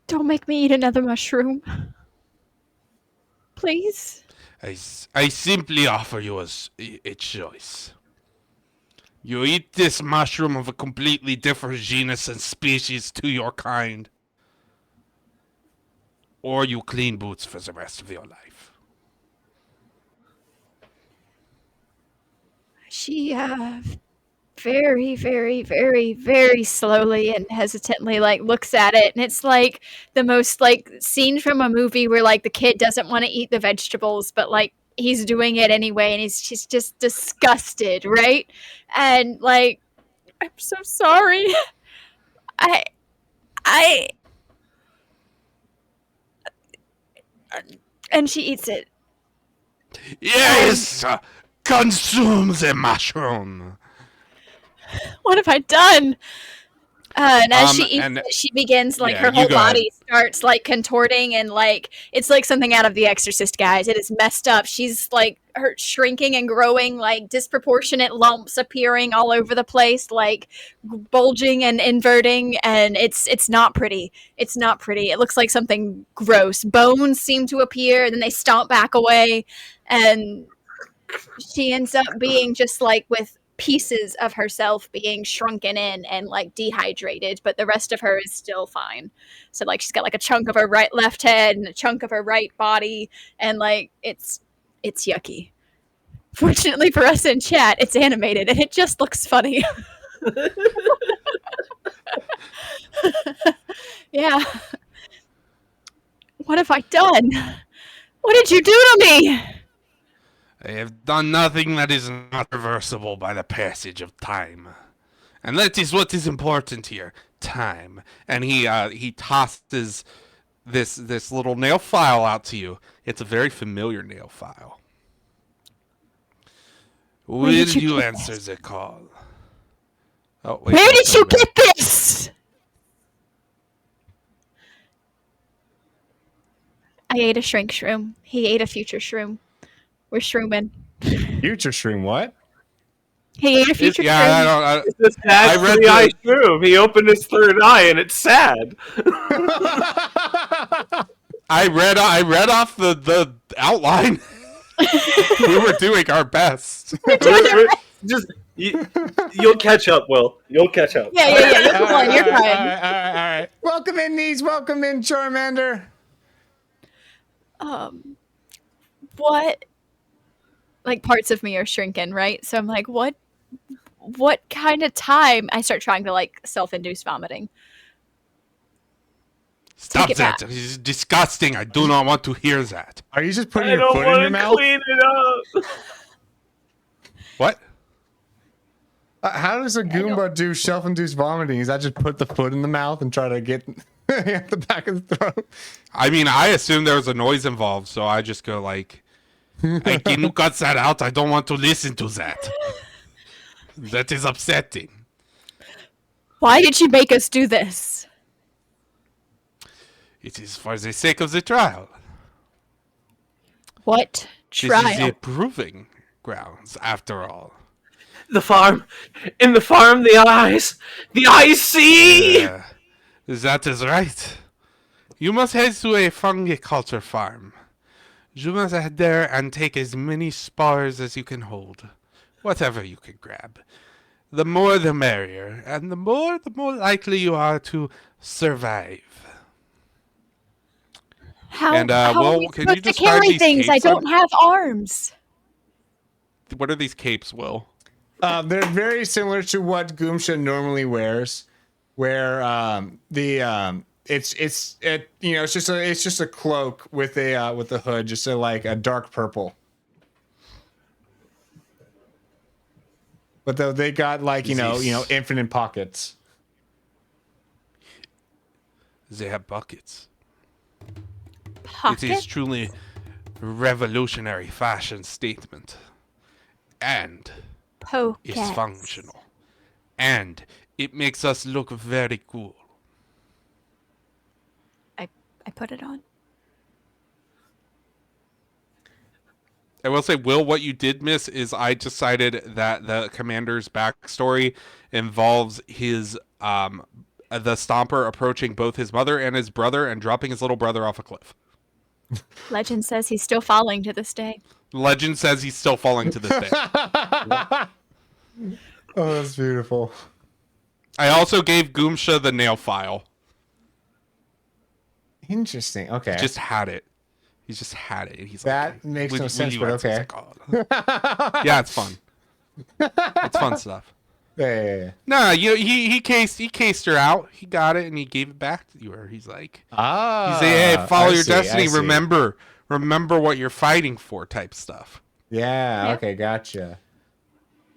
Don't make me eat another mushroom. Please? I simply offer you a choice. You eat this mushroom of a completely different genus and species to your kind. Or you clean boots for the rest of your life. She, very, very, very, very slowly and hesitantly, like, looks at it. And it's, like, the most, like, scene from a movie where, like, the kid doesn't want to eat the vegetables, but, like, he's doing it anyway, and she's just disgusted, right? And, like, I'm so sorry. And she eats it. Yes! Consume the mushroom! What have I done? And as she eats and it, she begins like yeah, her you whole go ahead. body starts like contorting and like it's like something out of The Exorcist, guys. It is messed up. She's like her shrinking and growing, like disproportionate lumps appearing all over the place, like bulging and inverting, and it's not pretty. It's not pretty. It looks like something gross. Bones seem to appear, and then they stomp back away, and she ends up being just like with pieces of herself being shrunken in and like dehydrated, but the rest of her is still fine. So like she's got like a chunk of her left head and a chunk of her right body, and like it's yucky. Fortunately for us in chat, it's animated and it just looks funny. Yeah. What have I done? What did you do to me? I have done nothing that is not reversible by the passage of time. And that is what is important here. Time. And he tosses this little nail file out to you. It's a very familiar nail file. Will did you you get answer the call? Oh, wait, Where that's did you over there. get this? I ate a shrink shroom. He ate a future shroom. We're shrooming. Future shroom, what? He ate a future Yeah, I shroom. don't. It's a sad I read three-eye shroom. He opened his third eye, and it's sad. I read off the outline. We were doing our best. Just you'll catch up, Will. You'll catch up. Yeah. You're fine. You're All fine. right. Welcome in, Nees. Welcome in, Charmander. What? Like parts of me are shrinking, right? So I'm like, what kind of time? I start trying to like self-induce vomiting. Stop it that! back. It is disgusting. I do not want to hear that. Are you just putting I your don't foot in your want to mouth? clean it up. What? How does a Goomba do self-induced vomiting? Is that just put the foot in the mouth and try to get at the back of the throat? I mean, I assumed there was a noise involved, so I just go like, "Hey, can you cut that out? I don't want to listen to that. That is upsetting." Why did you make us do this? It is for the sake of the trial. What This is trial? the proving grounds, after all. The farm, in the farm, the eyes see. That is right. You must head to a fungiculture farm. You must head there and take as many spars as you can hold. Whatever you can grab. The more the merrier, and the more likely you are to survive. How, And, how well, are we can you supposed to describe carry these things? I capes don't on- have arms. What are these capes, Will? They're very similar to what Goomsha normally wears, where it's just a cloak with a hood, just like a dark purple. But though they got like infinite pockets. They have buckets. Pocket? It is truly revolutionary fashion statement. And it's Pockets. functional. And it makes us look very cool. I put it on. I will say, Will, what you did miss is I decided that the commander's backstory involves his the Stomper approaching both his mother and his brother and dropping his little brother off a cliff. Legend says he's still falling to this day. Legend says he's still falling to this day. Oh, that's beautiful. I also gave Goomsha the nail file. Interesting. Okay. Just had it. He just had it. He's That like, makes "Will- no will sense, you but answer okay. the call?" Yeah, it's fun. It's fun stuff. Yeah. No, he cased her out. He got it and he gave it back to her. He's like, Ah. he's like, hey, follow I your see, destiny. I see. Remember what you're fighting for, type stuff. Yeah. Yeah. Okay. Gotcha.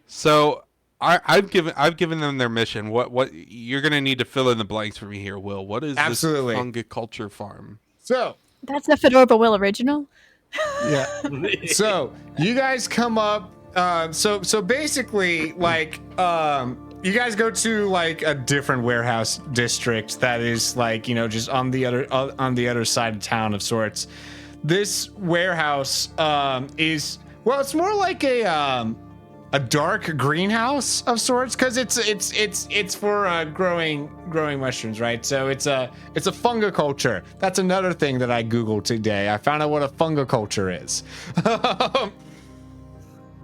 So I've given them their mission. What you're gonna need to fill in the blanks for me here, Will. What is Absolutely. this fungiculture farm? So. That's a Fedorba Will original. Yeah. So you guys come up. So basically, like, you guys go to like a different warehouse district that is like, you know, just on the other side of town of sorts. This warehouse is, well, it's more like a dark greenhouse of sorts, because it's for growing mushrooms, right? So it's a fungiculture. That's another thing that I googled today. I found out what a fungiculture is.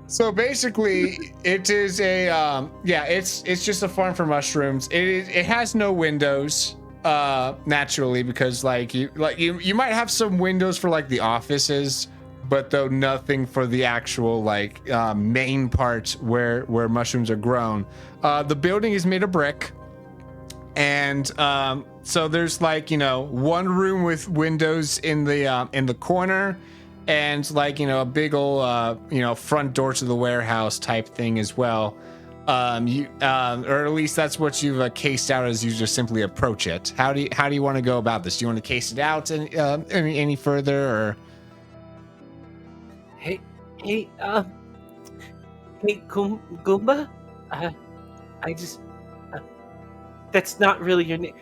So basically, it is a it's just a farm for mushrooms. It has no windows, naturally, because you might have some windows for like the offices, but though nothing for the actual like main part where mushrooms are grown. The building is made of brick, and so there's like, you know, one room with windows in the corner, and like, you know, a big old you know, front door to the warehouse type thing as well. Or at least that's what you've cased out as you just simply approach it. How do you want to go about this? Do you want to case it out any further, or? Hey, Goomba? I just... that's not really your name.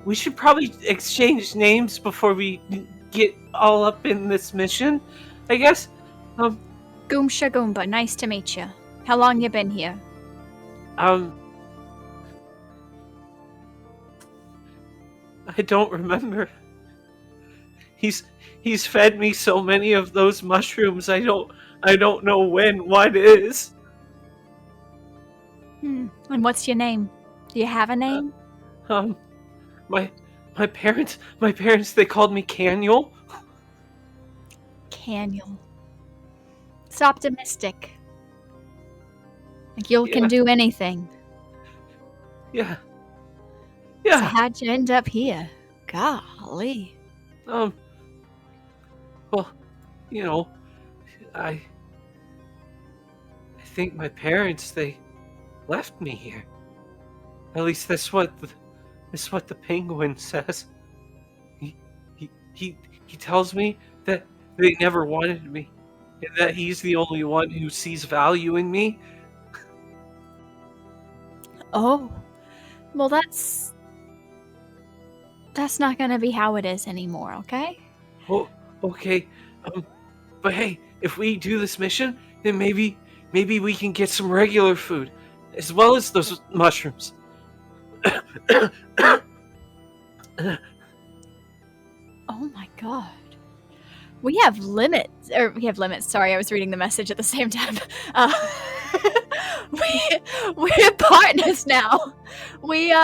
We should probably exchange names before we get all up in this mission, I guess. Goomsha Goomba, nice to meet you. How long you been here? I don't remember. He's fed me so many of those mushrooms. I don't know what is. And what's your name? Do you have a name? My parents, they called me Caniel. Caniel. It's optimistic. Like you can do anything. Yeah. So how'd you end up here? Golly. Well, you know, I think my parents, they left me here. At least that's what the penguin says. He tells me that they never wanted me, and that he's the only one who sees value in me. Oh. Well, that's not gonna be how it is anymore, okay? Oh, okay. But hey, if we do this mission, then maybe we can get some regular food, as well as those mushrooms. Oh my god. We have limits. Sorry, I was reading the message at the same time. We're partners now. We're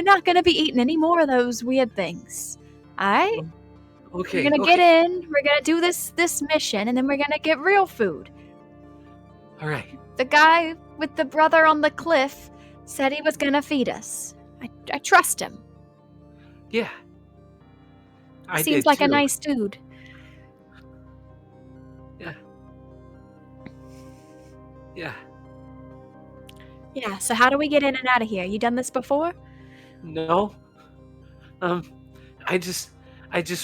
not gonna be eating any more of those weird things. Alright? Okay. We're gonna get in, we're gonna do this mission, and then we're gonna get real food. Alright. The guy with the brother on the cliff said he was gonna feed us. I trust him. Yeah. Seems like a nice dude. Yeah. Yeah, so how do we get in and out of here? You done this before? No. I just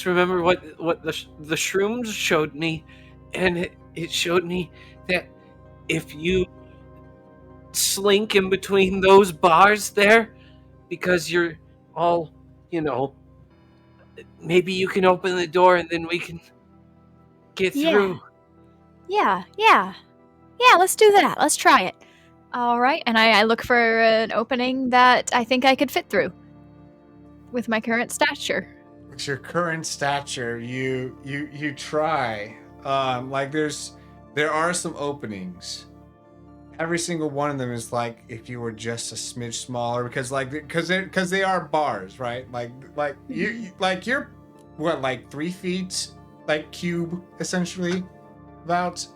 remember what the shrooms showed me, and it showed me that if you slink in between those bars there, because you're all, you know, maybe you can open the door and then we can get through. Yeah, let's do that. Let's try it. All right, and I look for an opening that I think I could fit through with my current stature. With your current stature, you try. Like there are some openings. Every single one of them is like if you were just a smidge smaller, because they are bars, right? You're what, like 3 feet, like cube essentially, about.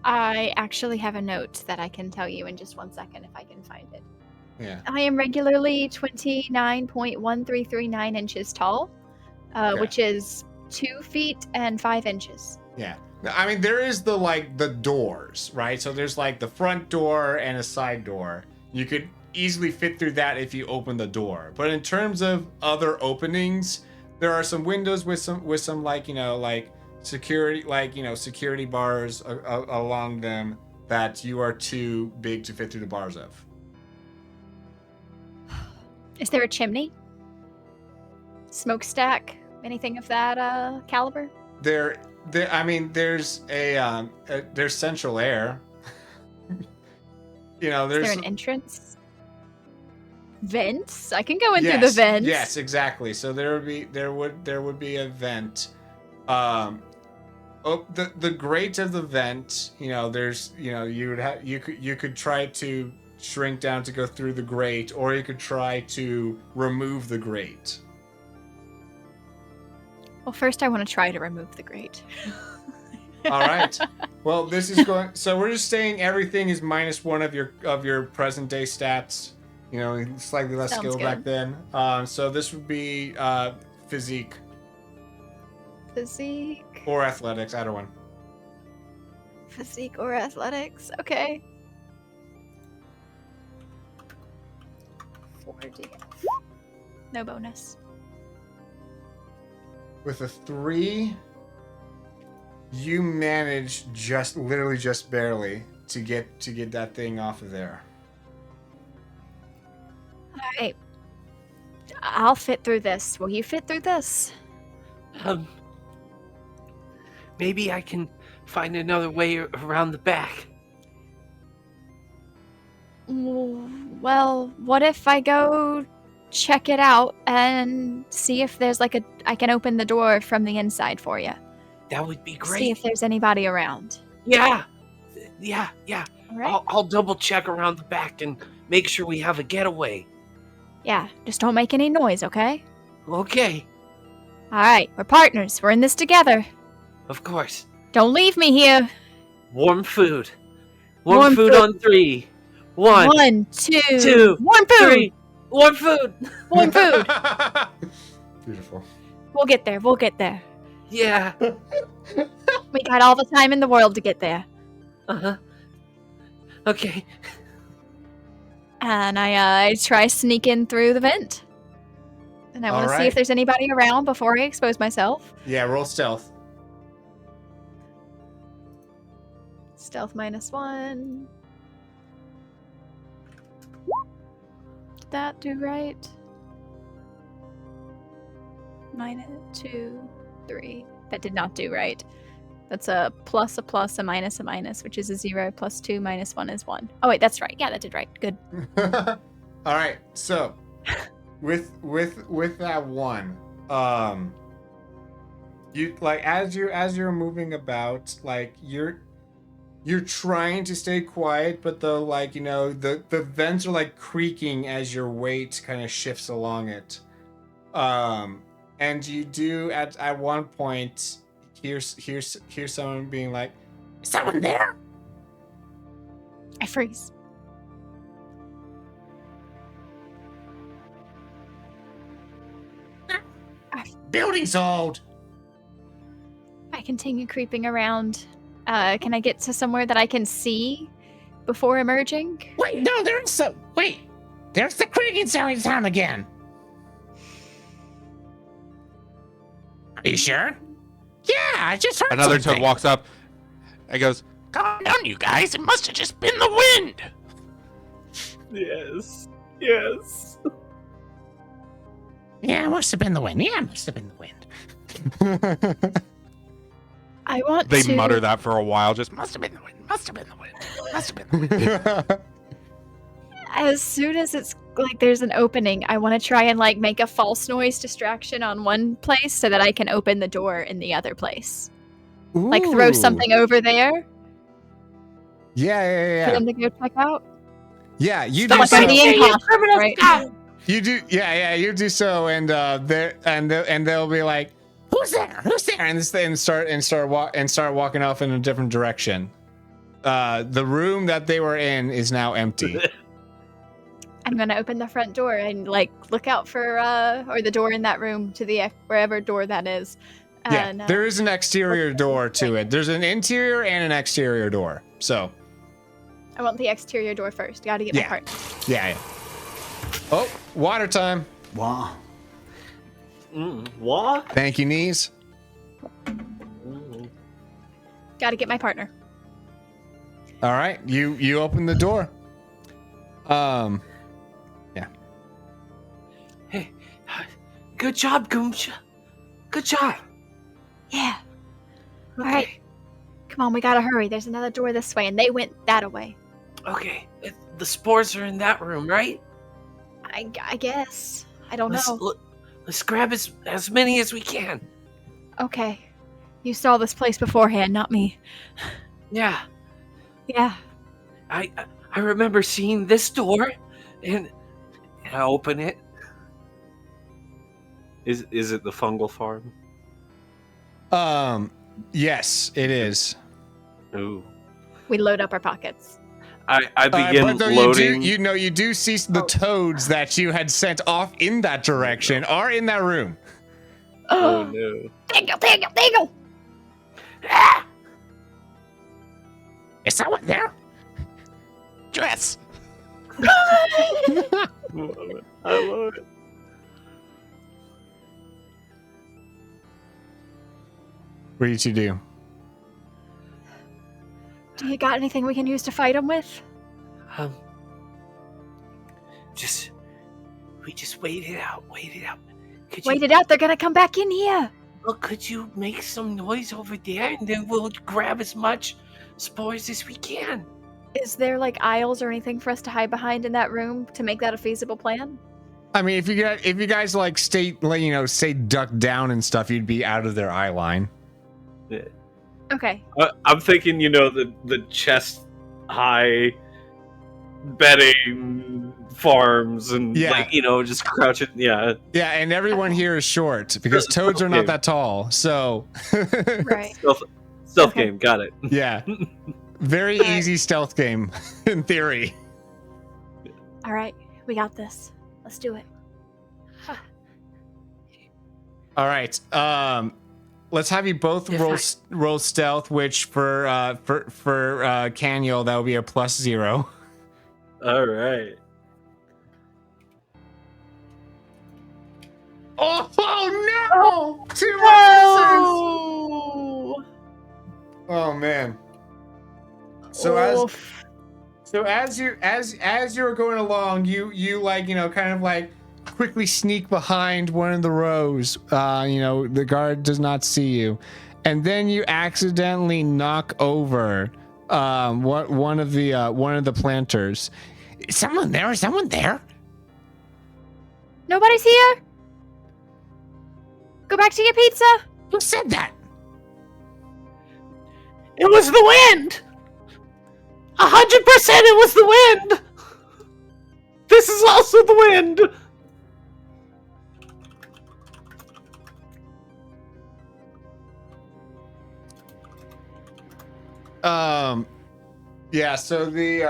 I actually have a note that I can tell you in just 1 second if I can find it. Yeah. I am regularly 29.1339 inches tall, which is 2 feet and 5 inches. Yeah. I mean, there is the doors, right? So there's like the front door and a side door. You could easily fit through that if you open the door. But in terms of other openings, there are some windows with some like, you know, like security, like, you know, security bars along them that you are too big to fit through the bars of. Is there a chimney? Smokestack? Anything of that caliber? I mean, there's there's central air. You know, Is there's there an entrance? Vents? I can go in through the vents. Yes, exactly. So there would be a vent. The grate of the vent, you know, there's, you know, you could try to shrink down to go through the grate, or you could try to remove the grate. Well, first I want to try to remove the grate. All right. Well, this is going. So we're just saying everything is -1 of your present day stats. You know, slightly less Sounds skill good. back then. So this would be physique Physique. or athletics, either one. Physique or athletics. Okay. 4D. No bonus. With a 3, you manage literally just barely to get that thing off of there. Alright. I'll fit through this. Will you fit through this? Maybe I can find another way around the back. Well, what if I go check it out and see if there's like I can open the door from the inside for you. That would be great. See if there's anybody around. Yeah. All right. I'll double check around the back and make sure we have a getaway. Yeah, just don't make any noise, okay? Okay. All right, we're partners. We're in this together. Of course. Don't leave me here. Warm food. Warm Warm food food. on 3. 1, 1, 2, 2, warm food. 3. Warm food. Warm food. Beautiful. We'll get there. We'll get there. Yeah. We got all the time in the world to get there. Uh-huh. Okay. And I try sneaking through the vent. And I want to see Alright. if there's anybody around before I expose myself. Yeah, roll stealth. Stealth -1. Did that do right? -2, 3. That did not do right. That's a plus, a minus, which is a 0, +2, -1 is 1. Oh wait, that's right. Yeah, that did right. Good. All right. So, with that one, you like as you're moving about, like you're trying to stay quiet, but the vents are like creaking as your weight kind of shifts along it. And you do at one point hear someone being like, Is someone there? I freeze. Building's old. I continue creeping around. Can I get to somewhere that I can see before emerging? Wait, no, there's the creaking sound again. Are you sure? Yeah, I just heard Another toad something. walks up and goes, Calm down, you guys. It must have just been the wind. Yes. Yes. Yeah, it must have been the wind. I want they to. mutter that for a while, just Must have been the wind. Must have been the wind. Must have been the wind. As soon as it's like there's an opening, I want to try and like make a false noise distraction on one place so that I can open the door in the other place. Like throw Ooh. something over there Yeah. for them to go check out. Yeah, you Stop do so. being imposter, right? You do, yeah, you do so, and they'll be like, Who's there? Who's there? and start walking off in a different direction. The room that they were in is now empty. I'm gonna open the front door and like look out for or the door in that room to the wherever door that is. And, Yeah, there is an exterior door to it. There's an interior and an exterior door. So, I want the exterior door first. Gotta get my Yeah. partner. yeah. Oh, water time. Wow. What? Thank you, knees. Gotta get my partner. All right, you open the door. Yeah. Hey, good job, Goomsha. Good job. Yeah. Okay. All right. Come on, we gotta hurry. There's another door this way, and they went that way. Okay. The spores are in that room, right? I guess. I don't know. Let's grab as many as we can. Okay. You saw this place beforehand, not me. Yeah. Yeah. I remember seeing this door, and I open it. Is it the fungal farm? Yes, it is. Ooh. We load up our pockets. I begin but though loading. you do see the toads that you had sent off in that direction are in that room. Oh no. Daniel! Ah! Is someone there? Dress. I love it. What did you do? Do you got anything we can use to fight them with? We just wait it out. Wait it out. Wait it out, they're gonna come back in here. Well, could you make some noise over there, and then we'll grab as much spores as we can? Is there like aisles or anything for us to hide behind in that room to make that a feasible plan? I mean, if you guys like stay duck down and stuff, you'd be out of their eye line. Yeah. Okay. I'm thinking, the chest high bedding farms and just crouching. Yeah. Yeah, and everyone here is short because toads are not that tall. So Right. Stealth game. Got it. yeah, very easy stealth game in theory. All right. We got this. Let's do it. All right. Let's have you both roll stealth, which for Caniel that will be a +0. All right. Oh no! 2 Oh! Oh man. So as you're going along, you kind of like quickly sneak behind one of the rows. The guard does not see you, and then you accidentally knock over one of the planters. Is someone there? Is someone there? Nobody's here? Go back to your pizza? Who said that? It was the wind. 100% it was the wind. This is also the wind. Yeah, so the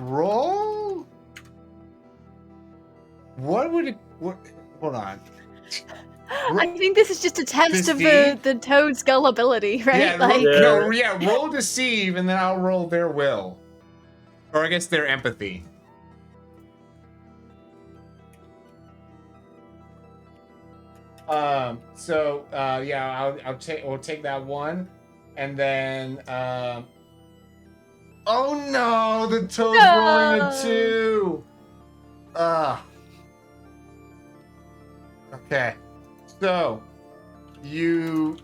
roll, hold on. I think this is just a test of the toad's gullibility, right? Yeah, roll deceive and then I'll roll their will. Or I guess their empathy. We'll take that one, and then oh no, the toad's rolling a 2. Okay, so you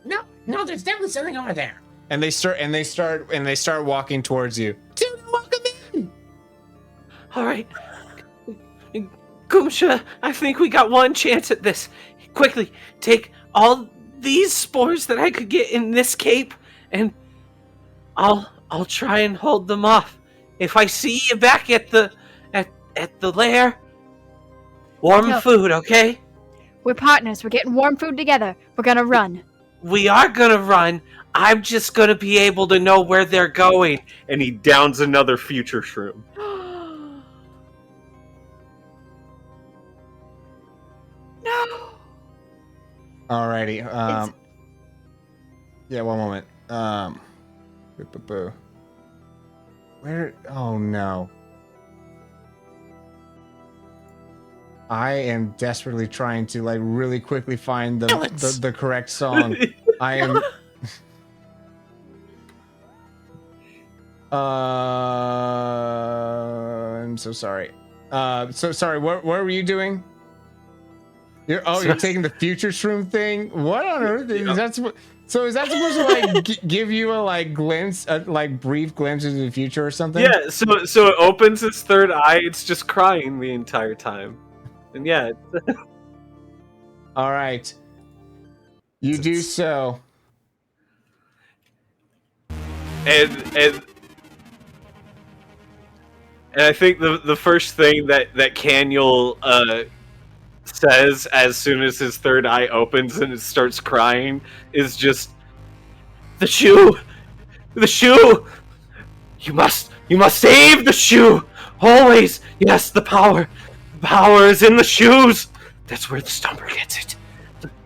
No, there's definitely something over there. and they start walking towards you. Dude, welcome in. All right. Goomsha, I think we got one chance at this. Quickly, take all these spores that I could get in this cape, and I'll try and hold them off. If I see you back at the lair, warm food, okay? We're partners. We're getting warm food together. We're gonna run. We are gonna run. I'm just gonna be able to know where they're going. And he downs another future shroom. No. Alrighty. Yeah, one moment. Where? Oh no. I am desperately trying to like really quickly find the correct song. I am. I'm so sorry. So sorry. What were you doing? You're taking the future shroom thing. What on earth is that? So is that supposed to like give you a like glimpse, a like brief glimpse into the future or something? Yeah. So it opens its third eye. It's just crying the entire time, and yeah. All right. You do so. And I think the first thing that Caniel says as soon as his third eye opens and it starts crying is just, the shoe, you must save the shoe, always. Yes, the power is in the shoes. That's where the Stumper gets it,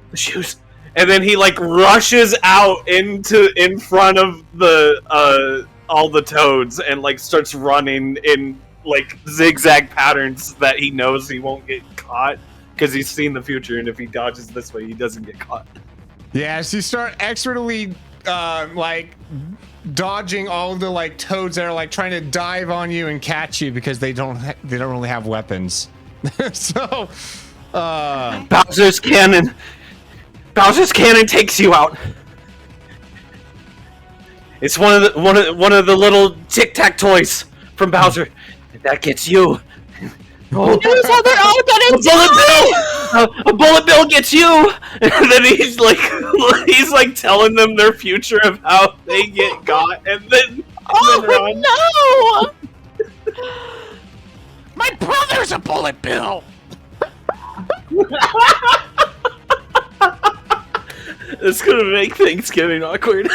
the shoes. And then he like rushes out in front of the all the toads and like starts running in like zigzag patterns that he knows he won't get caught because he's seen the future, and if he dodges this way, he doesn't get caught. Yeah, so you start expertly like dodging all the like toads that are like trying to dive on you and catch you because they don't really have weapons. So Bowser's cannon takes you out. It's one of the little Tic Tac toys from Bowser. That gets you. Oh, News how they're all gonna die! a bullet bill gets you. And then he's like telling them their future of how they get got, and then run. No! My brother's a bullet bill. It's gonna make Thanksgiving awkward.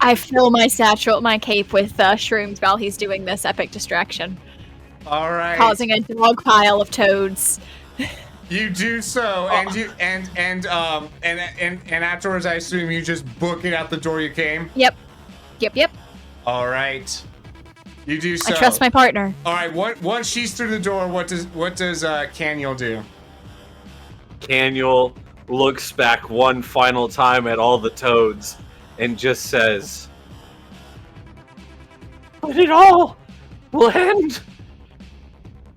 I fill my satchel, my cape with shrooms while he's doing this epic distraction, all right. causing a dog pile of toads. You do so, and you and afterwards, I assume you just book it out the door you came. Yep. All right. You do so. I trust my partner. All right. Once she's through the door, what does Caniel do? Caniel looks back one final time at all the toads and just says, "But it all will end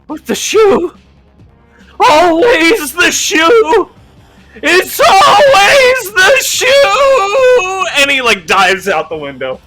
with the shoe. Always the shoe. It's always the shoe." And he like dives out the window.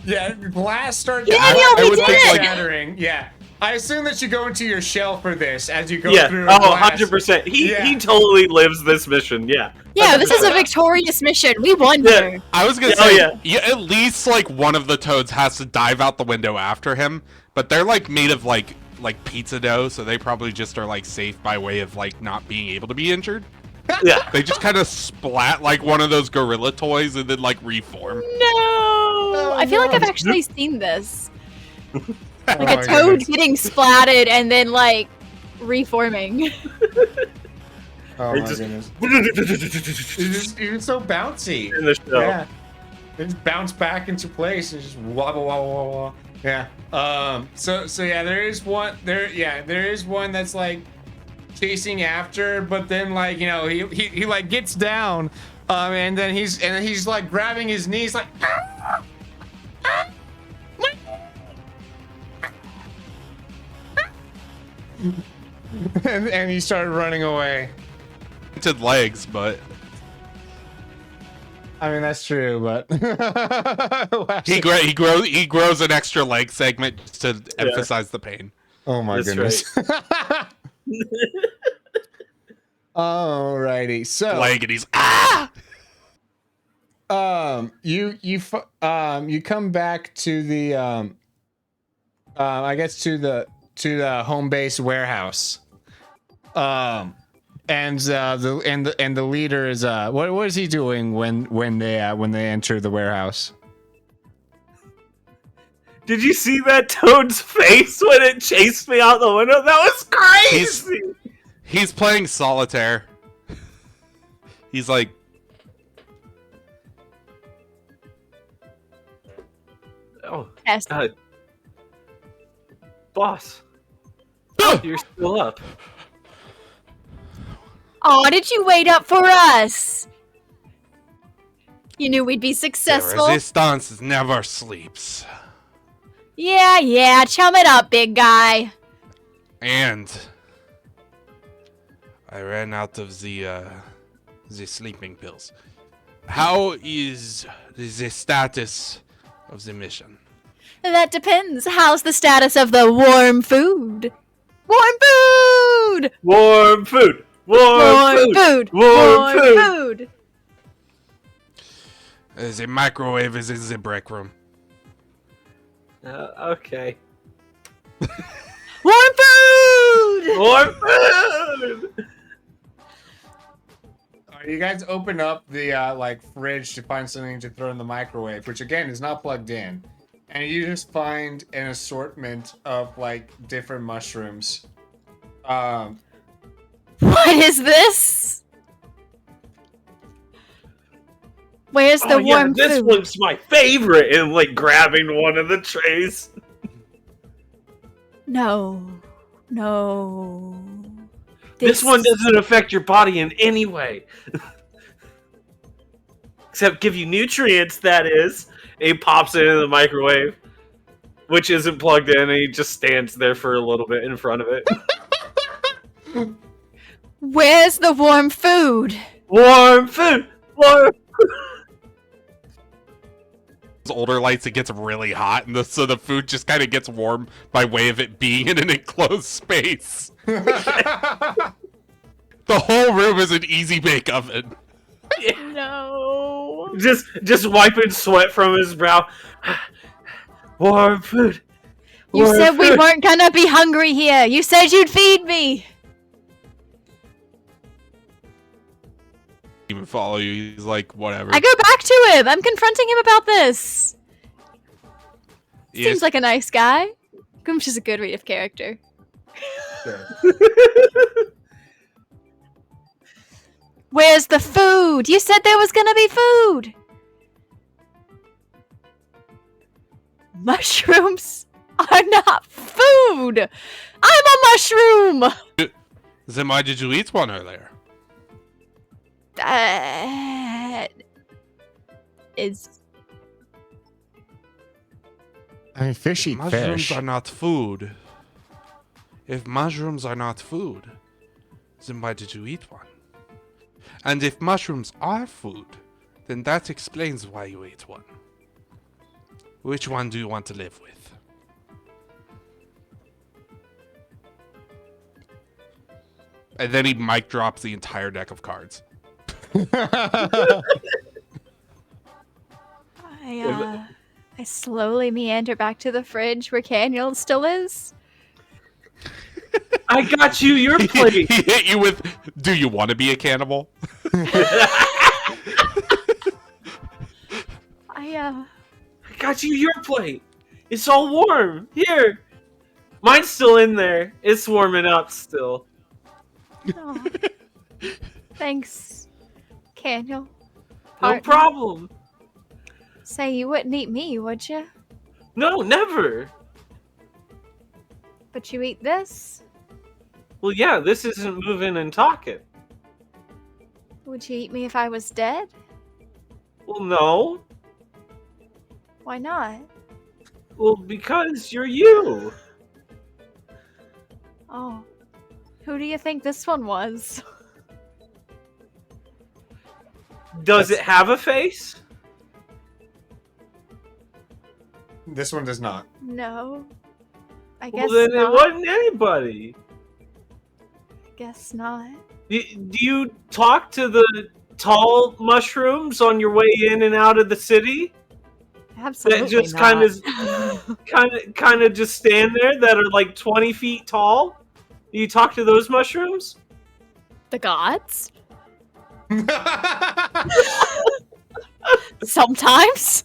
Yeah, glass starts shattering. Yeah. I assume that you go into your shell for this as you go through. Oh, glass. 100%. He totally lives this mission. Yeah. Yeah, this is a victorious mission. We won here. I was gonna say, at least like one of the toads has to dive out the window after him, but they're like made of like pizza dough, so they probably just are like safe by way of like not being able to be injured. Yeah. They just kind of splat like one of those gorilla toys and then like reform. No! I feel like I've actually seen this. Like Oh a toad getting splatted and then like reforming. Oh my goodness. It's so bouncy. In the show. Yeah. They just bounce back into place and just wobble, wobble, wobble. Yeah. So yeah, there is one that's like chasing after, but then like, you know, he like gets down, and then he's like grabbing his knees like and he started running away. Legs, but I mean that's true, but he grows an extra leg segment to emphasize the pain. Oh my goodness. Right. Alrighty, so Leg and he's you come back to the I guess to the home base warehouse. And the leader is what is he doing when they enter the warehouse? Did you see that toad's face when it chased me out the window? That was crazy. He's playing solitaire. He's like, oh, Yes. God. Boss, you're still up. Oh, did you wait up for us? You knew we'd be The successful. resistance never sleeps. Yeah, chum it up, big guy. And I ran out of the sleeping pills. How is the status of the mission? That depends. How's the status of the warm food? Warm food! Warm food! Warm food! Warm food! The microwave is in the break room. Okay. Warm food! Warm food! You guys open up the fridge to find something to throw in the microwave, which again is not plugged in, and you just find an assortment of like different mushrooms. What is this? Where's the warm this food? one's my favorite, and like grabbing one of the trays. No. This one doesn't affect your body in any way. Except give you nutrients, that is. And he pops it in the microwave, which isn't plugged in, and he just stands there for a little bit in front of it. Where's the warm food? Warm food! Warm Older lights, it gets really hot, and so the food just kind of gets warm by way of it being in an enclosed space. The whole room is an easy bake oven. No. Just wiping sweat from his brow. Warm food. You Warm said we food. weren't gonna be hungry here. You said you'd feed me. Even follow you, he's like, whatever. I go back to him. I'm confronting him about this. Yes. Seems like a nice guy. Goomsh is a good read of character. Sure. Where's the food? You said there was gonna be food. Mushrooms are not food. I'm a mushroom. Then why did you eat one earlier? Is I mean, fish eat Mushrooms fish. are not food. If mushrooms are not food, then why did you eat one? And if mushrooms are food, then that explains why you ate one. Which one do you want to live with? And then he mic drops the entire deck of cards. I slowly meander back to the fridge where Caniel still is. I got you your He plate. hit you with, do you want to be a cannibal? I got you your plate. It's all warm. Here. Mine's still in there. It's warming up still. Oh, thanks, Caniel. No Partner. problem. Say you wouldn't eat me, would you? No, never. But you eat this? Well, yeah, this isn't moving and talking. Would you eat me if I was dead? Well, no. Why not? Well, because you're you. Oh. Who do you think this one was? Does it have a face? This one does not. No. I Well, guess then not. it wasn't anybody. Guess not. Do you talk to the tall mushrooms on your way in and out of the city? Absolutely That just not. kind of just stand there, that are like 20 feet tall? Do you talk to those mushrooms? The gods? Sometimes.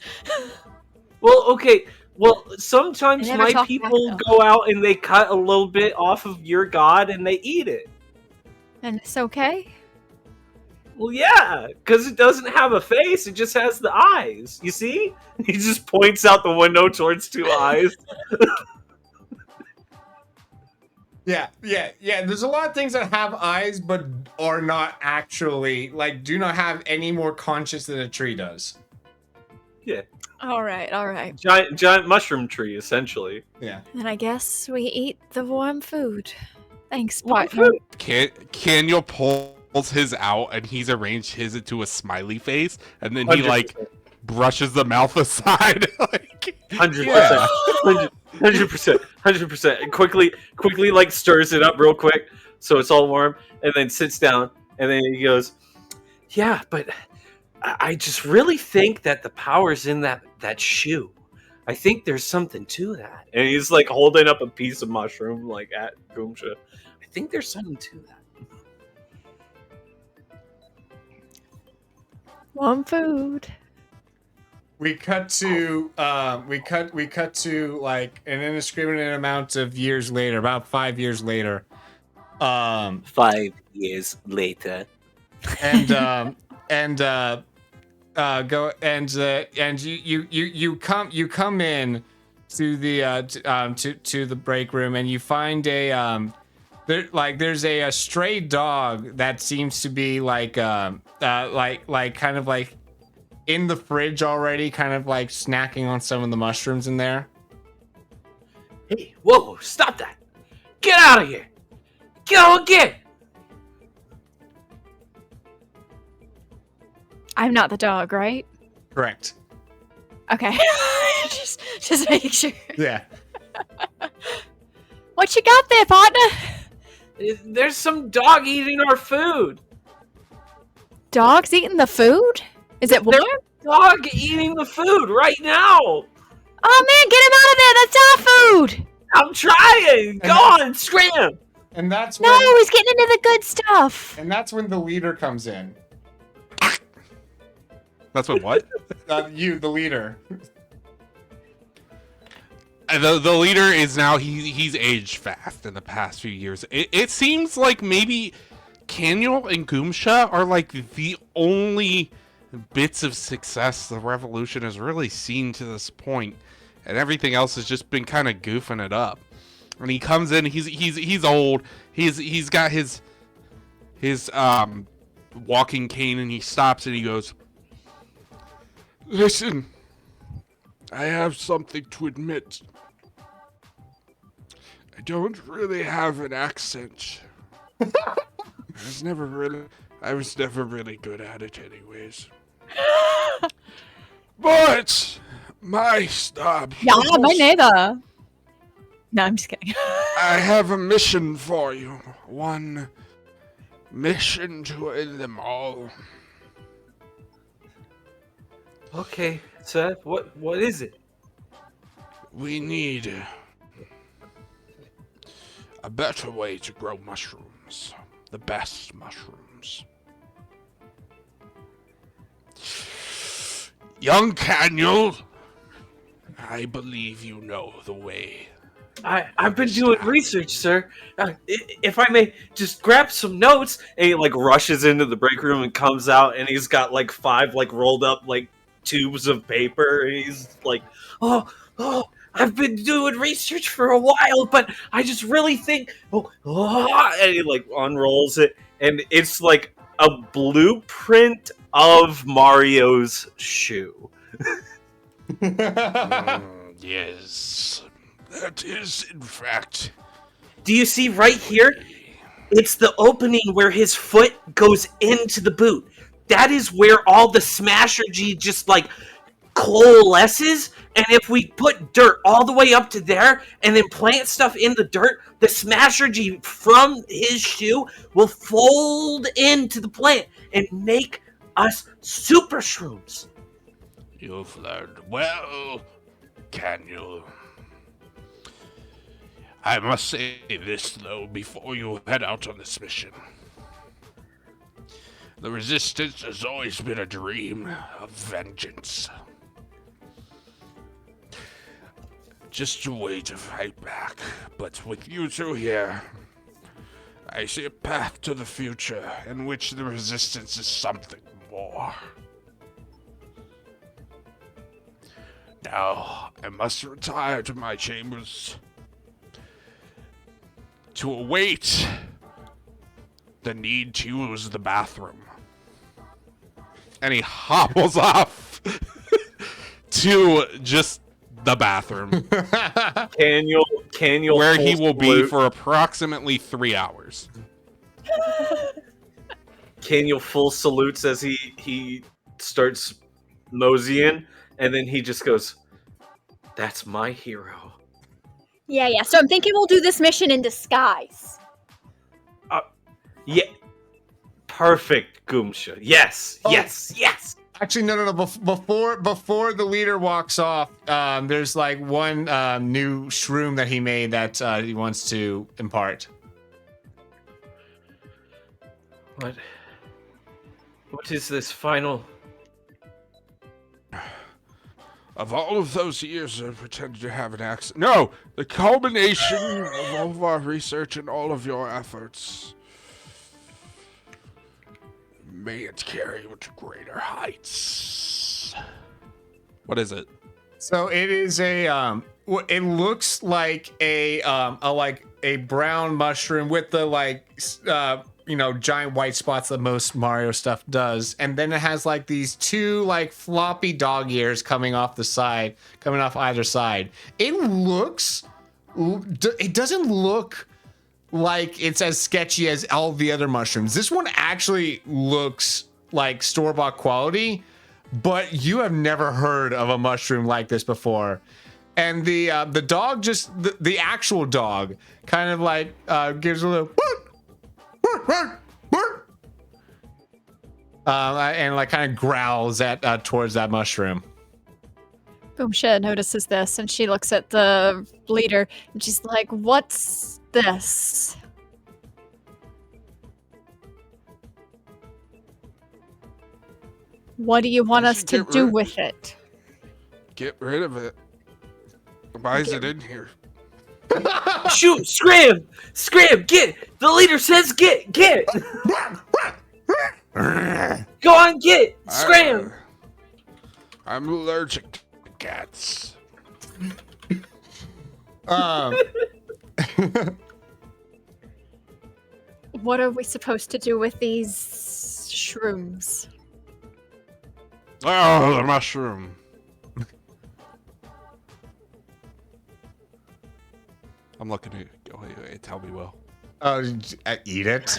Well, okay. Well, sometimes I never my talk back, people though. go out and they cut a little bit off of your god and they eat it. And it's okay? Well, yeah, because it doesn't have a face; it just has the eyes. You see? He just points out the window towards two eyes. Yeah. There's a lot of things that have eyes, but are not actually, like, do not have any more conscious than a tree does. Yeah. All right. Giant mushroom tree, essentially. Yeah. Then I guess we eat the warm food. Thanks, Warm partner. Canyon pulls his out and he's arranged his into a smiley face, and then he 100%. like brushes the mouth aside. Like, 100%. 100%. And quickly like stirs it up real quick so it's all warm, and then sits down, and then he goes, "Yeah, but I just really think that the power's in that shoe. I think there's something to that." And he's like holding up a piece of mushroom like at Goomsha. I think there's something to that. Warm food. We cut to like an indiscriminate amount of years later, about 5 years later. 5 years later. And you come in to the break room, and you find there's a stray dog that seems to be like kind of like in the fridge already, kind of like snacking on some of the mushrooms in there. Hey, whoa, stop that. Get out of here. Go again. I'm not the dog, right? Correct. Okay. just making sure. Yeah. What you got there, partner? There's some dog eating our food. Dogs eating the food? Is it warm? Dog eating the food right now. Oh man, get him out of there! That's our food! I'm trying. Go on, scram. And that's when, No, he's getting into the good stuff. and that's when the leader comes in. that's what? You, the leader. The leader is now he's aged fast in the past few years. It seems like maybe Caniel and Goomsha are like the only bits of success the revolution has really seen to this point, and everything else has just been kind of goofing it up. And he comes in, he's old, he's got his walking cane, and he stops and he goes, "Listen, I have something to admit. I don't really have an accent. I was never really good at it anyways. But my stop. Yeah, my neighbor. No, I'm just kidding. I have a mission for you. One mission to end them all. Okay, Seth, what is it? We need a better way to grow mushrooms. The best mushrooms. Young Caniel, I believe you know the way. I've been doing research, sir. If I may just grab some notes. And he like rushes into the break room and comes out, and he's got like 5 like rolled up like tubes of paper, and he's like, oh, I've been doing research for a while, but I just really think, and he like unrolls it, and it's like a blueprint of Mario's shoe. Yes, that is in fact. Do you see right here? It's the opening where his foot goes into the boot. That is where all the Smashergy just like coalesces, and if we put dirt all the way up to there and then plant stuff in the dirt, the Smashergy from his shoe will fold into the plant and make us super shrooms. You've learned well, Caniel. I must say this, though, before you head out on this mission. The Resistance has always been a dream of vengeance. Just a way to fight back. But with you two here, I see a path to the future in which the Resistance is something more. Now, I must retire to my chambers to await the need to use the bathroom. And he hobbles off to just the bathroom, Can you where he will be for approximately 3 hours. Can full salutes as he starts moseying, and then he just goes, "That's my hero." Yeah. So I'm thinking we'll do this mission in disguise. Yeah, perfect, Goomsha. Yes, Oh. yes. Actually, no. Before the leader walks off, there's like one new shroom that he made that he wants to impart. What is this final? Of all of those years, I pretended to have an accent. No, the culmination of all of our research and all of your efforts. May it carry you to greater heights. What is it? So it is a it looks like a brown mushroom with the giant white spots that most Mario stuff does, and then it has like these two like floppy dog ears coming off either side. It doesn't look like it's as sketchy as all the other mushrooms. This one actually looks like store-bought quality, but you have never heard of a mushroom like this before. And the dog, just the actual dog, kind of like gives a little and like kind of growls at towards that mushroom. Boomsha notices this, and she looks at the leader, and she's like, "What's this?" What do you want us to do with it? Get rid of it. Why is it in here? Shoot! Scram! Get! The leader says get! Go on, get! Scram! I'm allergic to cats. What are we supposed to do with these shrooms? Oh, the mushroom. I'm looking at you. Go ahead, tell me, Will. Eat it.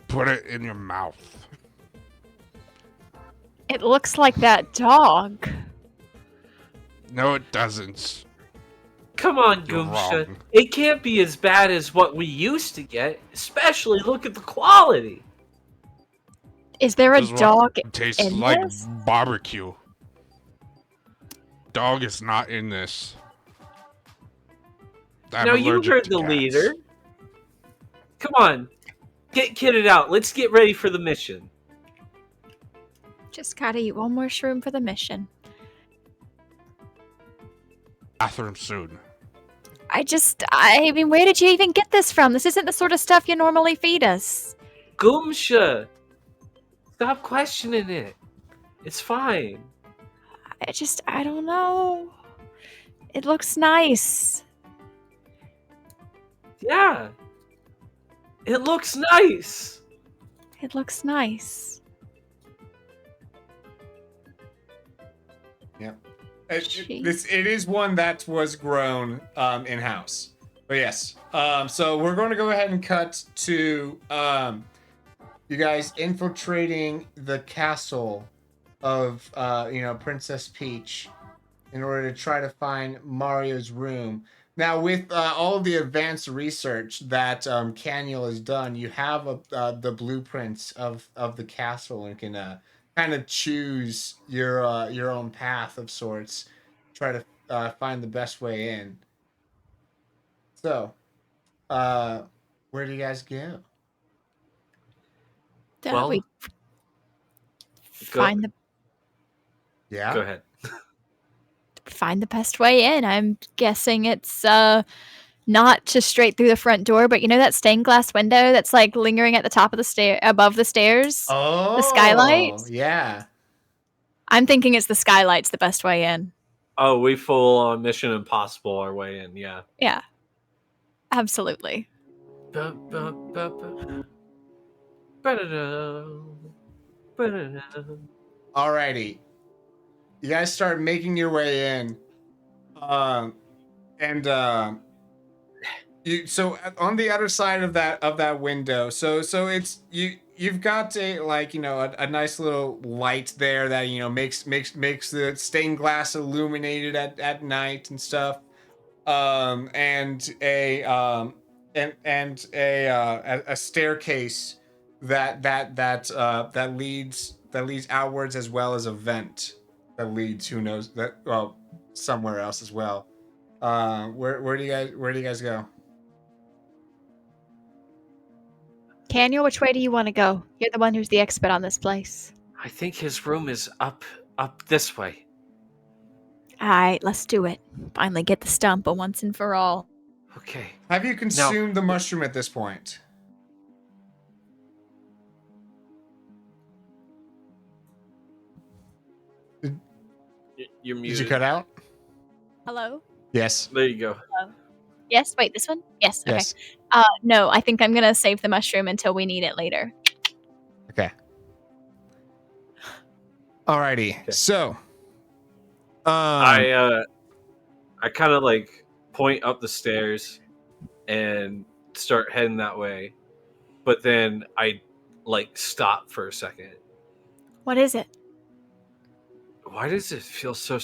Put it in your mouth. It looks like that dog. No, it doesn't. Come on, You're Goomsha. wrong. It can't be as bad as what we used to get. Especially look at the quality. Is there a This is what dog it tastes in like this? barbecue. Dog is not in this. I'm Now you allergic heard to the cats. leader. Come on. Get kitted out. Let's get ready for the mission. Just gotta eat one more shroom for the mission. Bathroom soon. I mean, where did you even get this from? This isn't the sort of stuff you normally feed us. Goomsha. Stop questioning it. It's fine. I don't know. It looks nice. Yeah. It looks nice. It looks nice. Yeah. Jeez. It is one that was grown in house. But yes. So we're going to go ahead and cut to you guys infiltrating the castle of Princess Peach in order to try to find Mario's room. Now, with all of the advanced research that Caniel has done, you have the blueprints of the castle and can kind of choose your own path of sorts. Try to find the best way in. So, where do you guys go? Well, We Go, find the Yeah. go ahead. find the best way in. I'm guessing it's not just straight through the front door, but you know that stained glass window that's like lingering at the top of the stair above the stairs? Oh, The skylight? Yeah. I'm thinking it's the skylight's the best way in. Oh, we full on Mission Impossible our way in, yeah. Yeah. Absolutely. Alrighty. You guys start making your way in. And you so on the other side of that window, so it's you've got a like a nice little light there that makes the stained glass illuminated at night and stuff. And a staircase that leads outwards, as well as a vent that leads somewhere else as well. Where do you guys go? Daniel, which way do you want to go? You're the one who's the expert on this place. I think his room is up this way. All right, let's do it. Finally get the stump once and for all. Okay. Have you consumed the mushroom at this point? You're muted. Did you cut out? Hello? Yes. There you go. Hello? Yes, wait, this one? Yes, okay. Yes. No, I think I'm going to save the mushroom until we need it later. Okay. Alrighty. Okay. So, I kind of like point up the stairs and start heading that way, but then I like stop for a second. What is it? Why does it feel so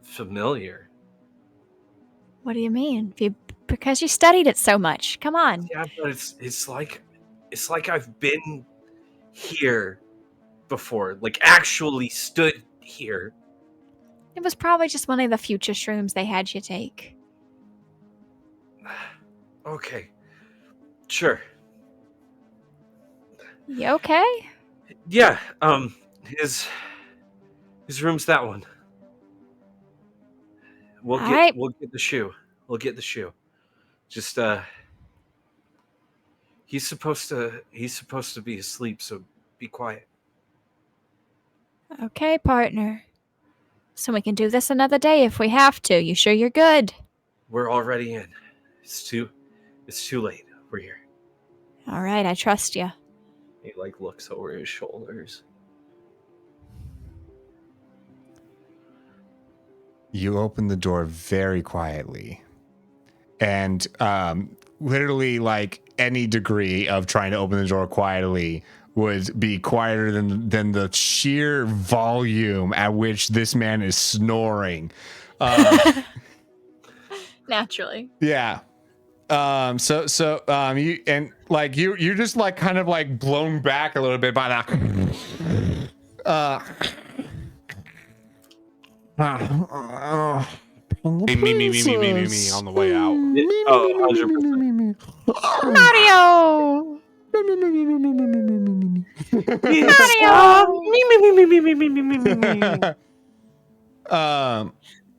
familiar? What do you mean? Because you studied it so much. Come on. Yeah, but it's like I've been here before, like actually stood here. It was probably just one of the future shrooms they had you take. Okay, sure. You okay? Yeah, his room's that one. We'll get the shoe. We'll get the shoe. Just he's supposed to be asleep, so be quiet. Okay, partner. So we can do this another day if we have to. You sure you're good? We're already in. It's too late. We're here. All right, I trust you. He like looks over his shoulders. you open the door very quietly, and literally, like any degree of trying to open the door quietly would be quieter than the sheer volume at which this man is snoring. Naturally. Yeah. You're just like kind of like blown back a little bit by that. Me on the way out. 100%. Mario! Mario!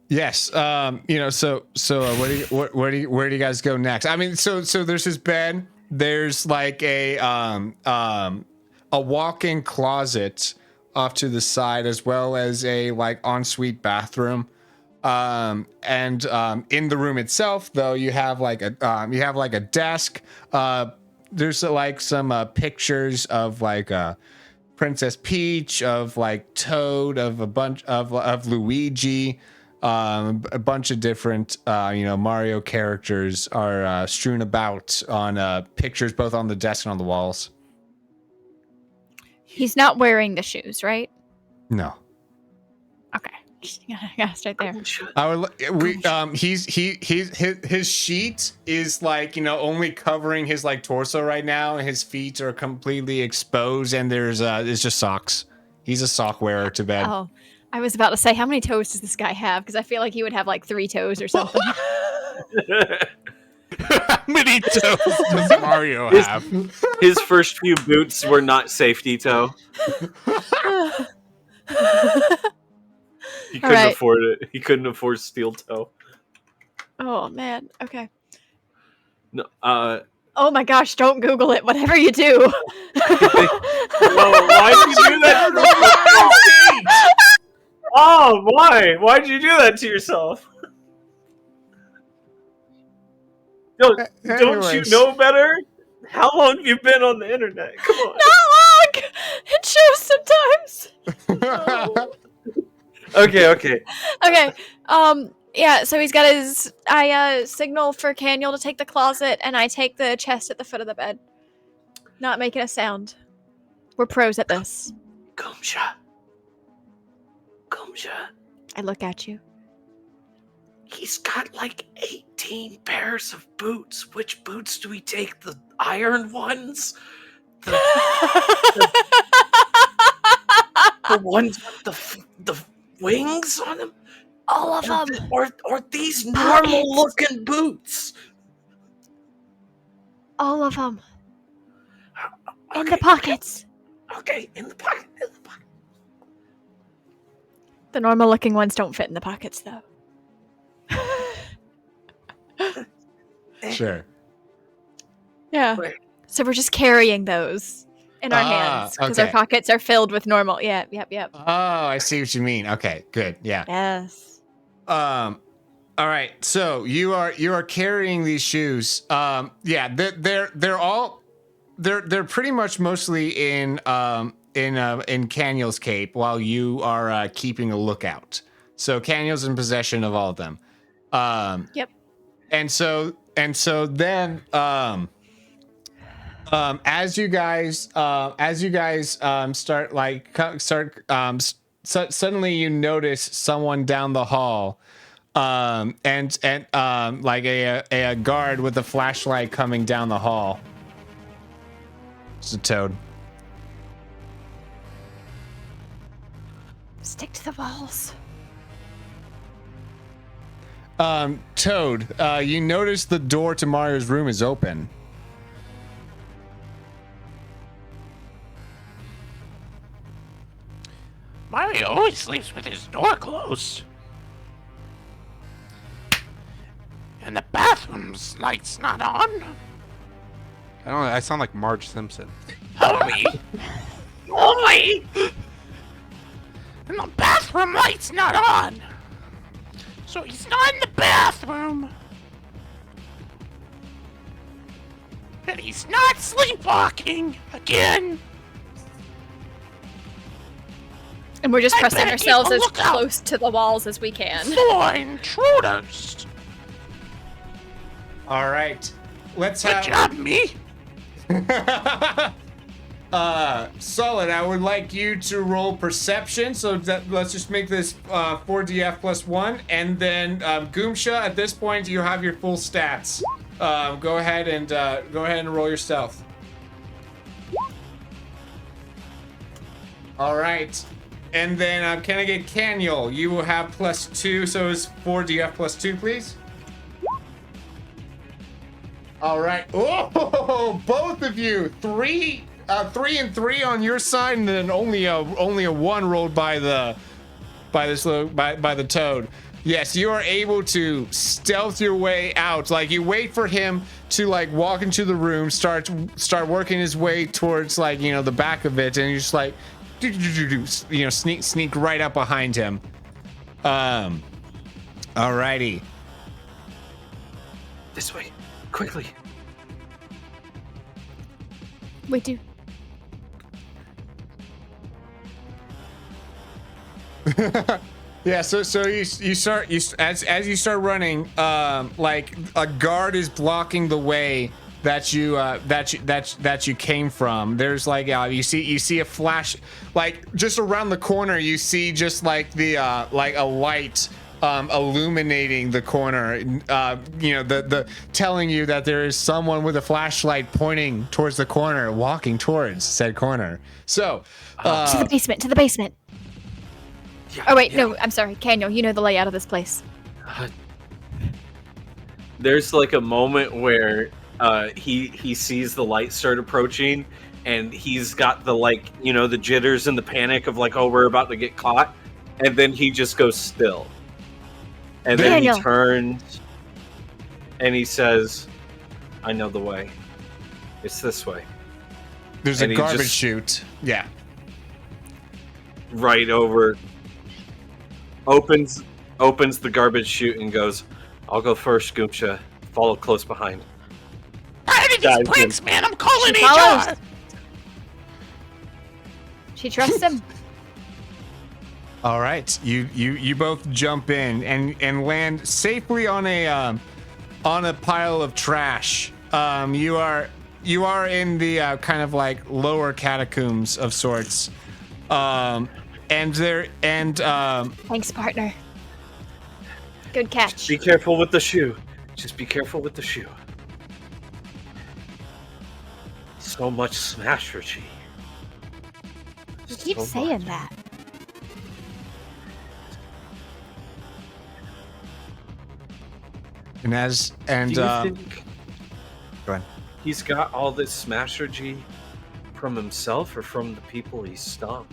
Yes. Where do you guys go next? I mean, so there's this bed. There's like a walk-in closet off to the side, as well as a like ensuite bathroom. In the room itself, though, you have like a desk. There's like some pictures of like Princess Peach, of like Toad, of a bunch of Luigi. A bunch of different, Mario characters are strewn about on pictures, both on the desk and on the walls. He's not wearing the shoes, right? No. Okay. Gotta start there. His sheet is like, only covering his like torso right now, and his feet are completely exposed, and it's just socks. He's a sock wearer to bed. Oh. I was about to say, how many toes does this guy have? Because I feel like he would have like 3 toes or something. How many toes does Mario have? His first few boots were not safety toe. He couldn't afford it. He couldn't afford steel toe. Oh man. Okay. No. Oh my gosh! Don't Google it. Whatever you do. Whoa, why did you do that? Oh, why? Why'd you do that to yourself? Don't you Anyways. know better? How long have you been on the internet? Come on. Not long. It shows sometimes. Okay. Okay. Yeah. So he's got his. I signal for Caniel to take the closet, and I take the chest at the foot of the bed. Not making a sound. We're pros at this. Gumsha. I look at you. He's got like 18 pairs of boots. Which boots do we take? The iron ones? The ones with the wings on them? All of them. Or these normal looking boots? All of them. In Okay, the pockets. Okay, in the pocket. The normal looking ones don't fit in the pockets, though. Sure. Yeah. Wait. So we're just carrying those in our hands because our okay. pockets are filled with normal. Yeah. Yep. Oh, I see what you mean. Okay, good. Yeah. Yes. All right. So you are carrying these shoes. Yeah. They're pretty much mostly in Caniel's cape while you are keeping a lookout. So Caniel's in possession of all of them. Yep. And so then as you guys suddenly you notice someone down the hall, and like a guard with a flashlight coming down the hall. It's a toad. Stick to the walls. Toad, you notice the door to Mario's room is open. Mario always sleeps with his door closed. And the bathroom's light's not on. I sound like Marge Simpson. Holy! And the bathroom light's not on. So he's not in the bathroom. And he's not sleepwalking again. And we're just I pressing better ourselves keep a as lookout. close to the walls as we can. For intruders. All right. Let's Good job, me. Solid, I would like you to roll perception. So let's just make this 4DF plus 1. And then Goomsha, at this point, you have your full stats. Go ahead and roll your stealth. All right. And then can I get Caniel? You will have +2, so it's 4DF plus 2, please. All right. Oh, both of you. 3 and 3 on your side, and then only a 1 rolled by the toad. Yes, you are able to stealth your way out. Like, you wait for him to like walk into the room, start working his way towards like, you know, the back of it, and you're just like, you know, sneak right up behind him. Alrighty. This way. Quickly. We do. Yeah, so as you start running, like a guard is blocking the way that you came from. There's like you see a flash, like just around the corner. You see just like the like a light illuminating the corner. You know, the telling you that there is someone with a flashlight pointing towards the corner, walking towards said corner. So To the basement. Yeah, Oh wait, yeah. no, I'm sorry, Caniel. You know the layout of this place. There's like a moment where he sees the light start approaching, and he's got the, like, you know, the jitters and the panic of like, oh, we're about to get caught, and then he just goes still, and then Daniel. he turns and he says, I know the way. It's this way. there's and a he garbage just- chute. Yeah. Right over. opens the garbage chute and goes, "I'll go first, Goomsha. Follow close behind." Tired of Dives these in. pranks, man. I'm calling She HR. follows. She trusts him. All right, you both jump in and land safely on a pile of trash. You are in the kind of like lower catacombs of sorts. Thanks, partner. Good catch. Be careful with the shoe. Just be careful with the shoe. So much smashergy. You keep So saying much. that. and Do you think go ahead. he's got all this smashergy from himself or from the people he stomped?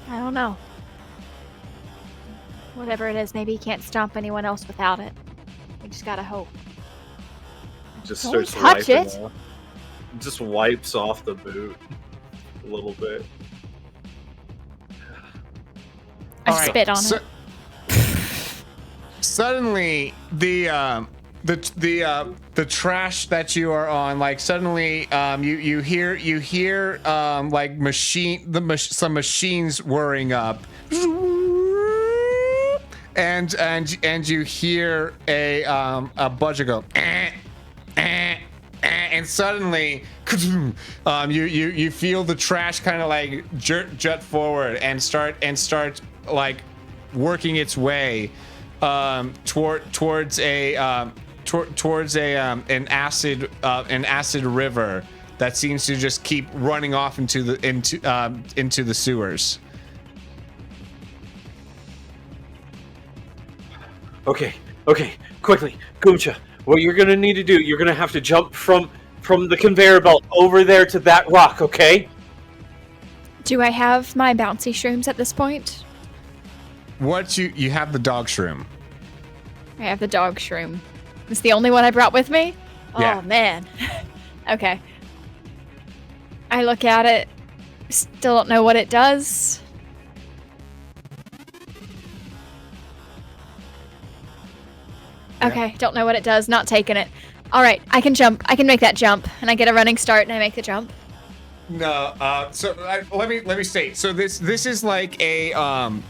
I don't know. Whatever it is, maybe he can't stomp anyone else without it. We just gotta hope. Just Don't starts touch wiping it. off. Just wipes off the boot a little bit. I All right, spit on so- it. Suddenly, the trash that you are on, like suddenly, you hear like some machines whirring up, and you hear a budget go, and suddenly, you feel the trash kind of like jut forward and start like working its way towards an acid river that seems to just keep running off into the sewers. Okay, quickly, Goomsha. What you're gonna need to do, you're gonna have to jump from the conveyor belt over there to that rock, okay? Do I have my bouncy shrooms at this point? What you have the dog shroom. I have the dog shroom. It's the only one I brought with me? Yeah. Oh, man. Okay. I look at it. Still don't know what it does. Okay, don't know what it does. Not taking it. All right, I can jump. I can make that jump. And I get a running start and I make the jump. No, let me state. So this is like a oh,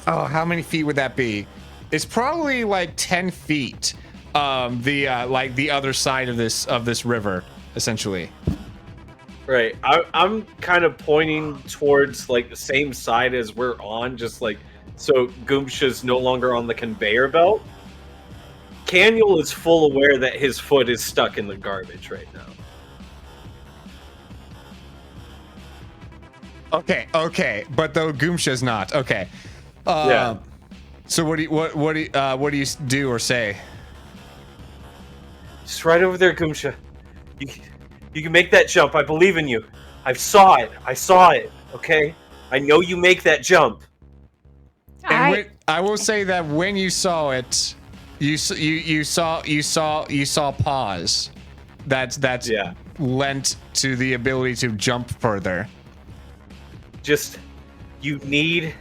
how many feet would that be? It's probably like 10 feet. Like the other side of this river, essentially. Right. I'm kind of pointing towards like the same side as we're on, just like so Goomsha's no longer on the conveyor belt. Caniel is full aware that his foot is stuck in the garbage right now. Okay, but though Goomsha's not. Okay. Yeah. So what do you do or say? Just right over there, Goomsha. You can make that jump. I believe in you. I saw it. Okay. I know you make that jump. All right. I will say that when you saw it, you saw pause. That's Yeah. lent to the ability to jump further. Just you need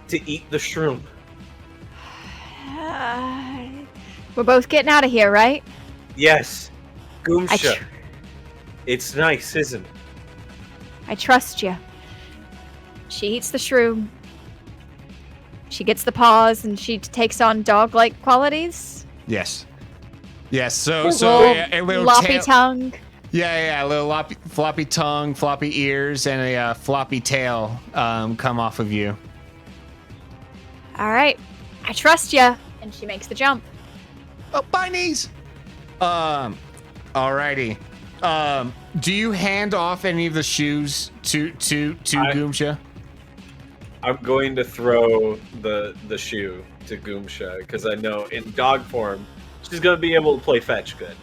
to eat the shroom. We're both getting out of here, right? Yes, I Goomsha. tr- It's nice, isn't it? I trust you. She eats the shroom. She gets the paws and she takes on dog-like qualities. Yes. So Little a little loppy tail. tongue. Yeah, a little floppy tongue, floppy ears, and a floppy tail come off of you. All right, I trust you. And she makes the jump. Oh, bye knees. Alrighty. Do you hand off any of the shoes to Goomsha? I'm going to throw the shoe to Goomsha because I know in dog form she's gonna be able to play fetch good.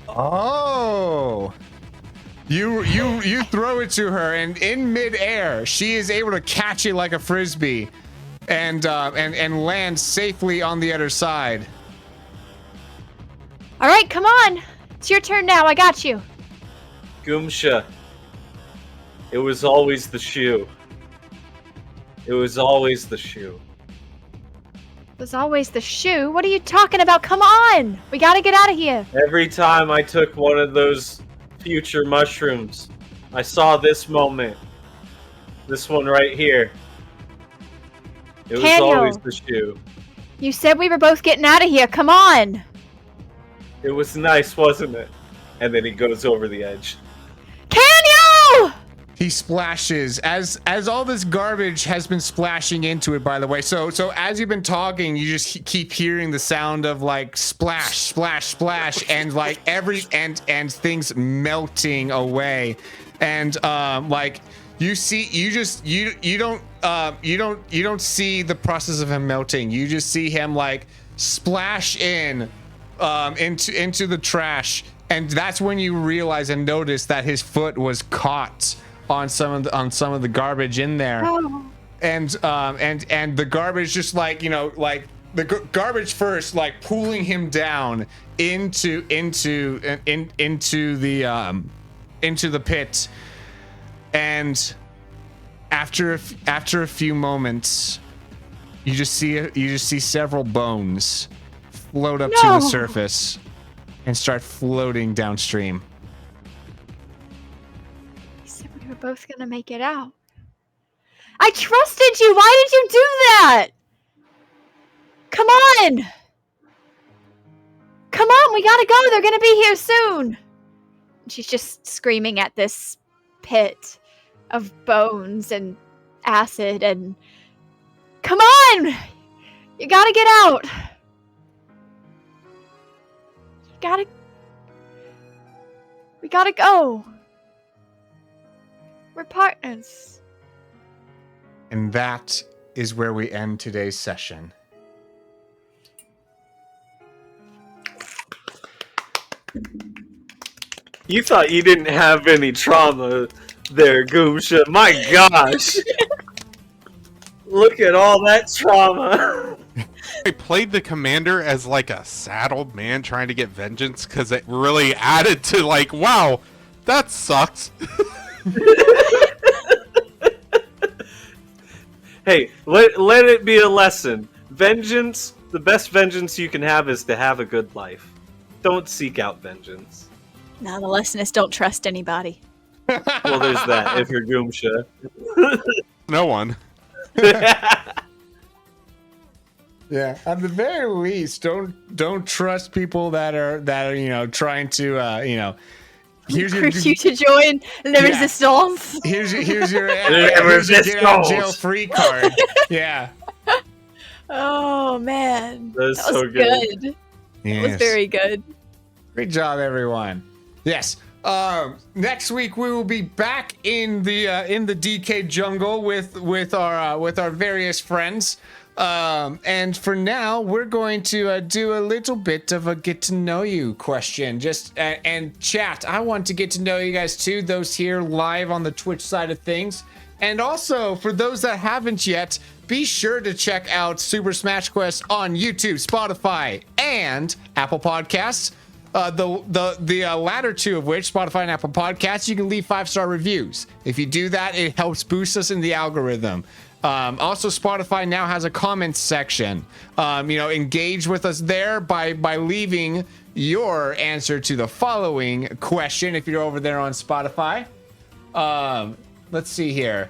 Oh. You throw it to her, and in midair, she is able to catch it like a frisbee, and land safely on the other side. All right, come on. It's your turn now. I got you. Goomsha, It was always the shoe. It was always the shoe. It was always the shoe. What are you talking about? Come on! We gotta get out of here. Every time I took one of those future mushrooms, I saw this moment. This one right here. It was Daniel. always the shoe. You said we were both getting out of here. Come on! It was nice, wasn't it? And then he goes over the edge. Daniel! He splashes as all this garbage has been splashing into it, by the way. So as you've been talking, you just keep hearing the sound of like splash, splash, splash, and like and things melting away. And like you don't see the process of him melting. You just see him like splash into the trash. And that's when you realize and notice that his foot was caught on some of the garbage in there. Oh. And the garbage just like, you know, like the garbage first like pulling him down into the pit. And after a few moments, you just see several bones float up to the surface and start floating downstream. You said we were both gonna make it out. I trusted you! Why did you do that? Come on! Come on, we gotta go! They're gonna be here soon! She's just screaming at this pit of bones and acid and... Come on! You gotta get out! We gotta go. We're partners. And that is where we end today's session. You thought you didn't have any trauma there, Goomsha. My gosh. Look at all that trauma. I played the commander as like a saddled man trying to get vengeance because it really added to like, wow, that sucks. Hey, let it be a lesson. Vengeance, the best vengeance you can have is to have a good life. Don't seek out vengeance. Now the lesson is don't trust anybody. Well, there's that, if you're Goomsha. No one. Yeah, at the very least, don't trust people that are you know trying to Recruit you to join the resistance. Here's your Resistance. get out of jail free card. Yeah. Oh man, That was that so was good. good. It was very good. Great job, everyone. Yes. Next week we will be back in the DK jungle with our various friends. And for now, we're going to do a little bit of a get to know you question. And chat. I want to get to know you guys too. Those here live on the Twitch side of things. And also for those that haven't yet, be sure to check out Super Smash Quest on YouTube, Spotify, and Apple Podcasts. The latter two of which, Spotify and Apple Podcasts, you can leave 5-star reviews. If you do that, it helps boost us in the algorithm. Also, Spotify now has a comments section. Engage with us there by leaving your answer to the following question if you're over there on Spotify. Let's see here.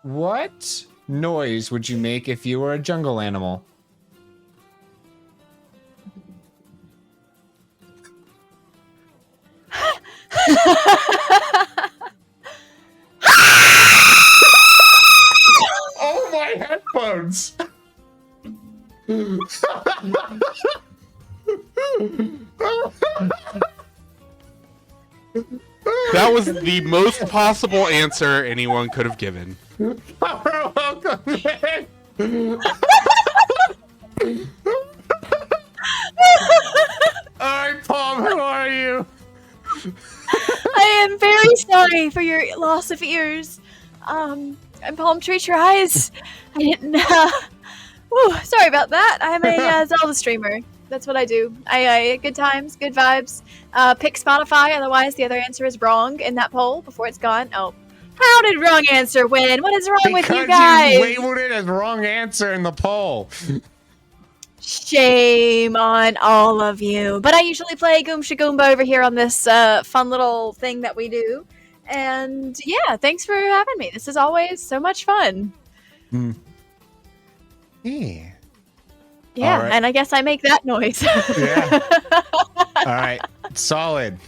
What noise would you make if you were a jungle animal? Oh, my headphones! That was the most possible answer anyone could have given. Welcome back. Alright, Palm, how are you? I am very sorry for your loss of ears. And Palm Tree tries. I didn't. Whew, sorry about that. I'm a Zelda streamer. That's what I do. I good times, good vibes. Pick Spotify, otherwise the other answer is wrong in that poll before it's gone. Oh. How did wrong answer win? What is wrong with you guys? You labeled it as wrong answer in the poll. Shame on all of you. But I usually play Goomsha Goomba over here on this fun little thing that we do. And yeah, thanks for having me. This is always so much fun. Yeah. Yeah, right. and I guess I make that noise. Yeah. All right. Solid.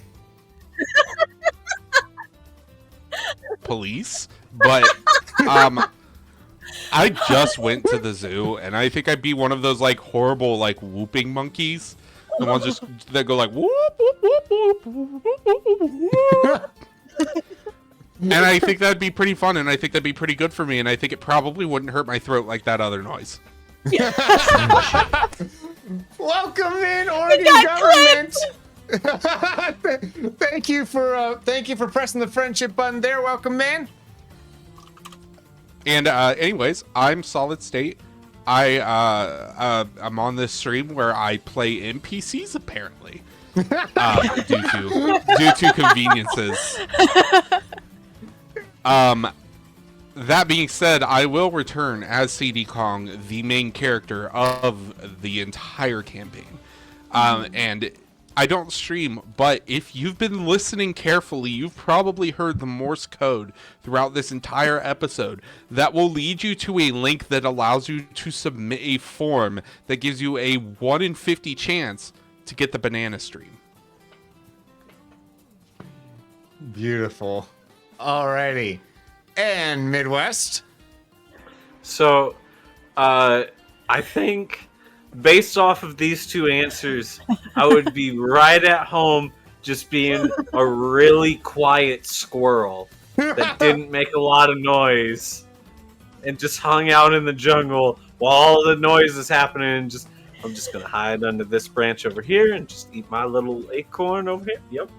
Police, but I just went to the zoo, and I think I'd be one of those like horrible like whooping monkeys, the ones just that go like whoop whoop whoop whoop whoop. And I think that'd be pretty fun, and I think that'd be pretty good for me, and I think it probably wouldn't hurt my throat like that other noise. Welcome in, Oregon government. Thank you for pressing the friendship button there. Welcome, man. And anyways, I'm SolidState. I'm on this stream where I play NPCs apparently, due to conveniences. That being said, I will return as CD Kong, the main character of the entire campaign. And I don't stream, but if you've been listening carefully, you've probably heard the Morse code throughout this entire episode that will lead you to a link that allows you to submit a form that gives you a 1 in 50 chance to get the banana stream. Beautiful. Alrighty. And Midwest. So, I think based off of these two answers, I would be right at home just being a really quiet squirrel that didn't make a lot of noise and just hung out in the jungle while all the noise is happening. And I'm just going to hide under this branch over here and just eat my little acorn over here. Yep.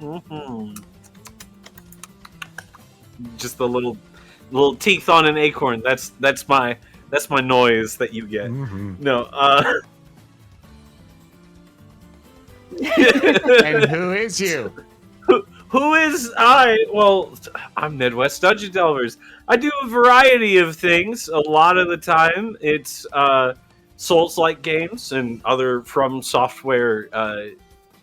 Just the little teeth on an acorn. That's my noise that you get. No. And who is you? Who is I? Well, I'm Midwest Dungeon Delvers. I do a variety of things. A lot of the time, it's Souls-like games and other From Software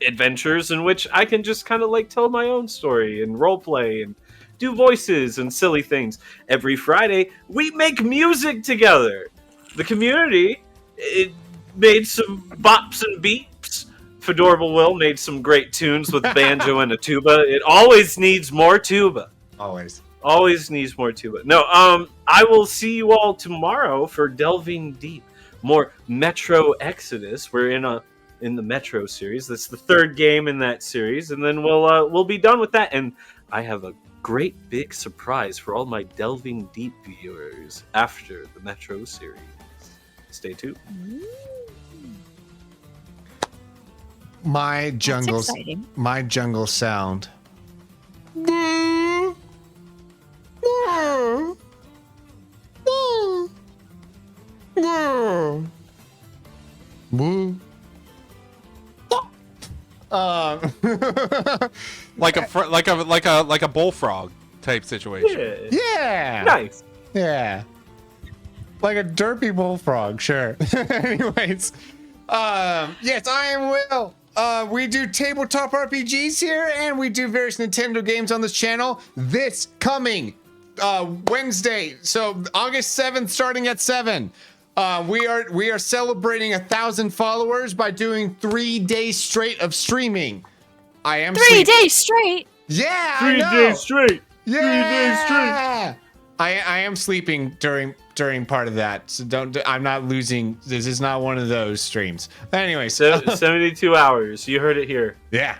adventures in which I can just kind of like tell my own story and roleplay and do voices and silly things. Every Friday, we make music together. The community, it made some bops and beeps. Fedorable Will made some great tunes with banjo and a tuba. It always needs more tuba. Always needs more tuba. No, I will see you all tomorrow for Delving Deep. More Metro Exodus. We're in the Metro series. That's the third game in that series, and then we'll be done with that. And I have a great big surprise for all my Delving Deep viewers after the Metro series. Stay tuned. My jungle sound. Like a bullfrog type situation. Yeah. Nice. Yeah. Like a derpy bullfrog, sure. Anyways. Yes, I am Will. We do tabletop RPGs here, and we do various Nintendo games on this channel. This coming Wednesday, so August 7th, starting at 7. We are celebrating 1,000 followers by doing 3 days straight of streaming. I am 3 days straight. Yeah, 3 days straight. Yeah. 3 days straight. I am sleeping during part of that, so I'm not losing. This is not one of those streams. Anyway, so 72 hours. You heard it here. Yeah.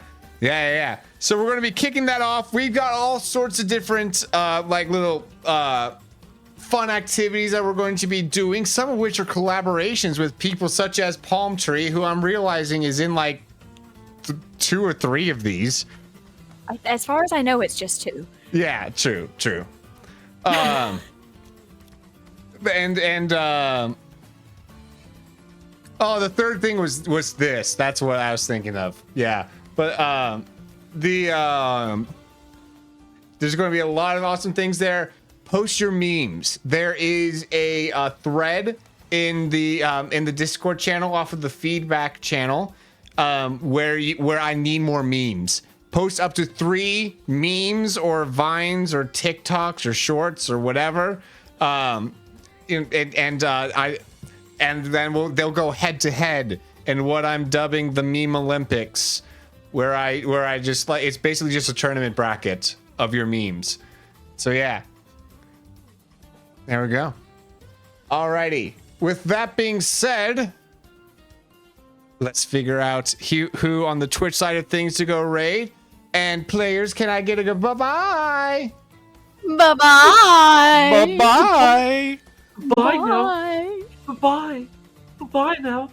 So we're gonna be kicking that off. We've got all sorts of different like little fun activities that we're going to be doing. Some of which are collaborations with people such as Palm Tree, who I'm realizing is in like 2 or 3 of these. As far as I know, it's just 2. Yeah, true. And Oh, the third thing was this. That's what I was thinking of. Yeah, but there's going to be a lot of awesome things there. Post your memes. There is a thread in the Discord channel off of the feedback channel where I need more memes. Post up to 3 memes or vines or TikToks or shorts or whatever. And then they'll go head to head in what I'm dubbing the Meme Olympics, where I just like, it's basically just a tournament bracket of your memes. So yeah, there we go. Alrighty. With that being said, let's figure out who on the Twitch side of things to go raid. And players, can I get a good bye-bye? Bye-bye. Bye-bye. Bye now. Bye. Bye now.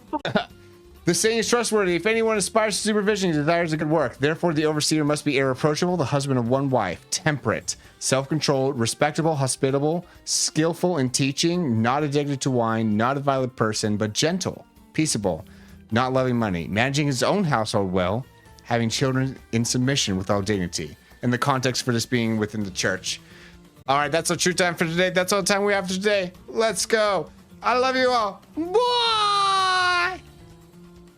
The saying is trustworthy. If anyone aspires to supervision, he desires a good work. Therefore, the overseer must be irreproachable, the husband of one wife, temperate, self-controlled, respectable, hospitable, skillful in teaching, not addicted to wine, not a violent person, but gentle, peaceable, not loving money, managing his own household well, having children in submission with all dignity. And the context for this being within the church. All right, that's our true time for today. That's all the time we have for today. Let's go. I love you all. Bye.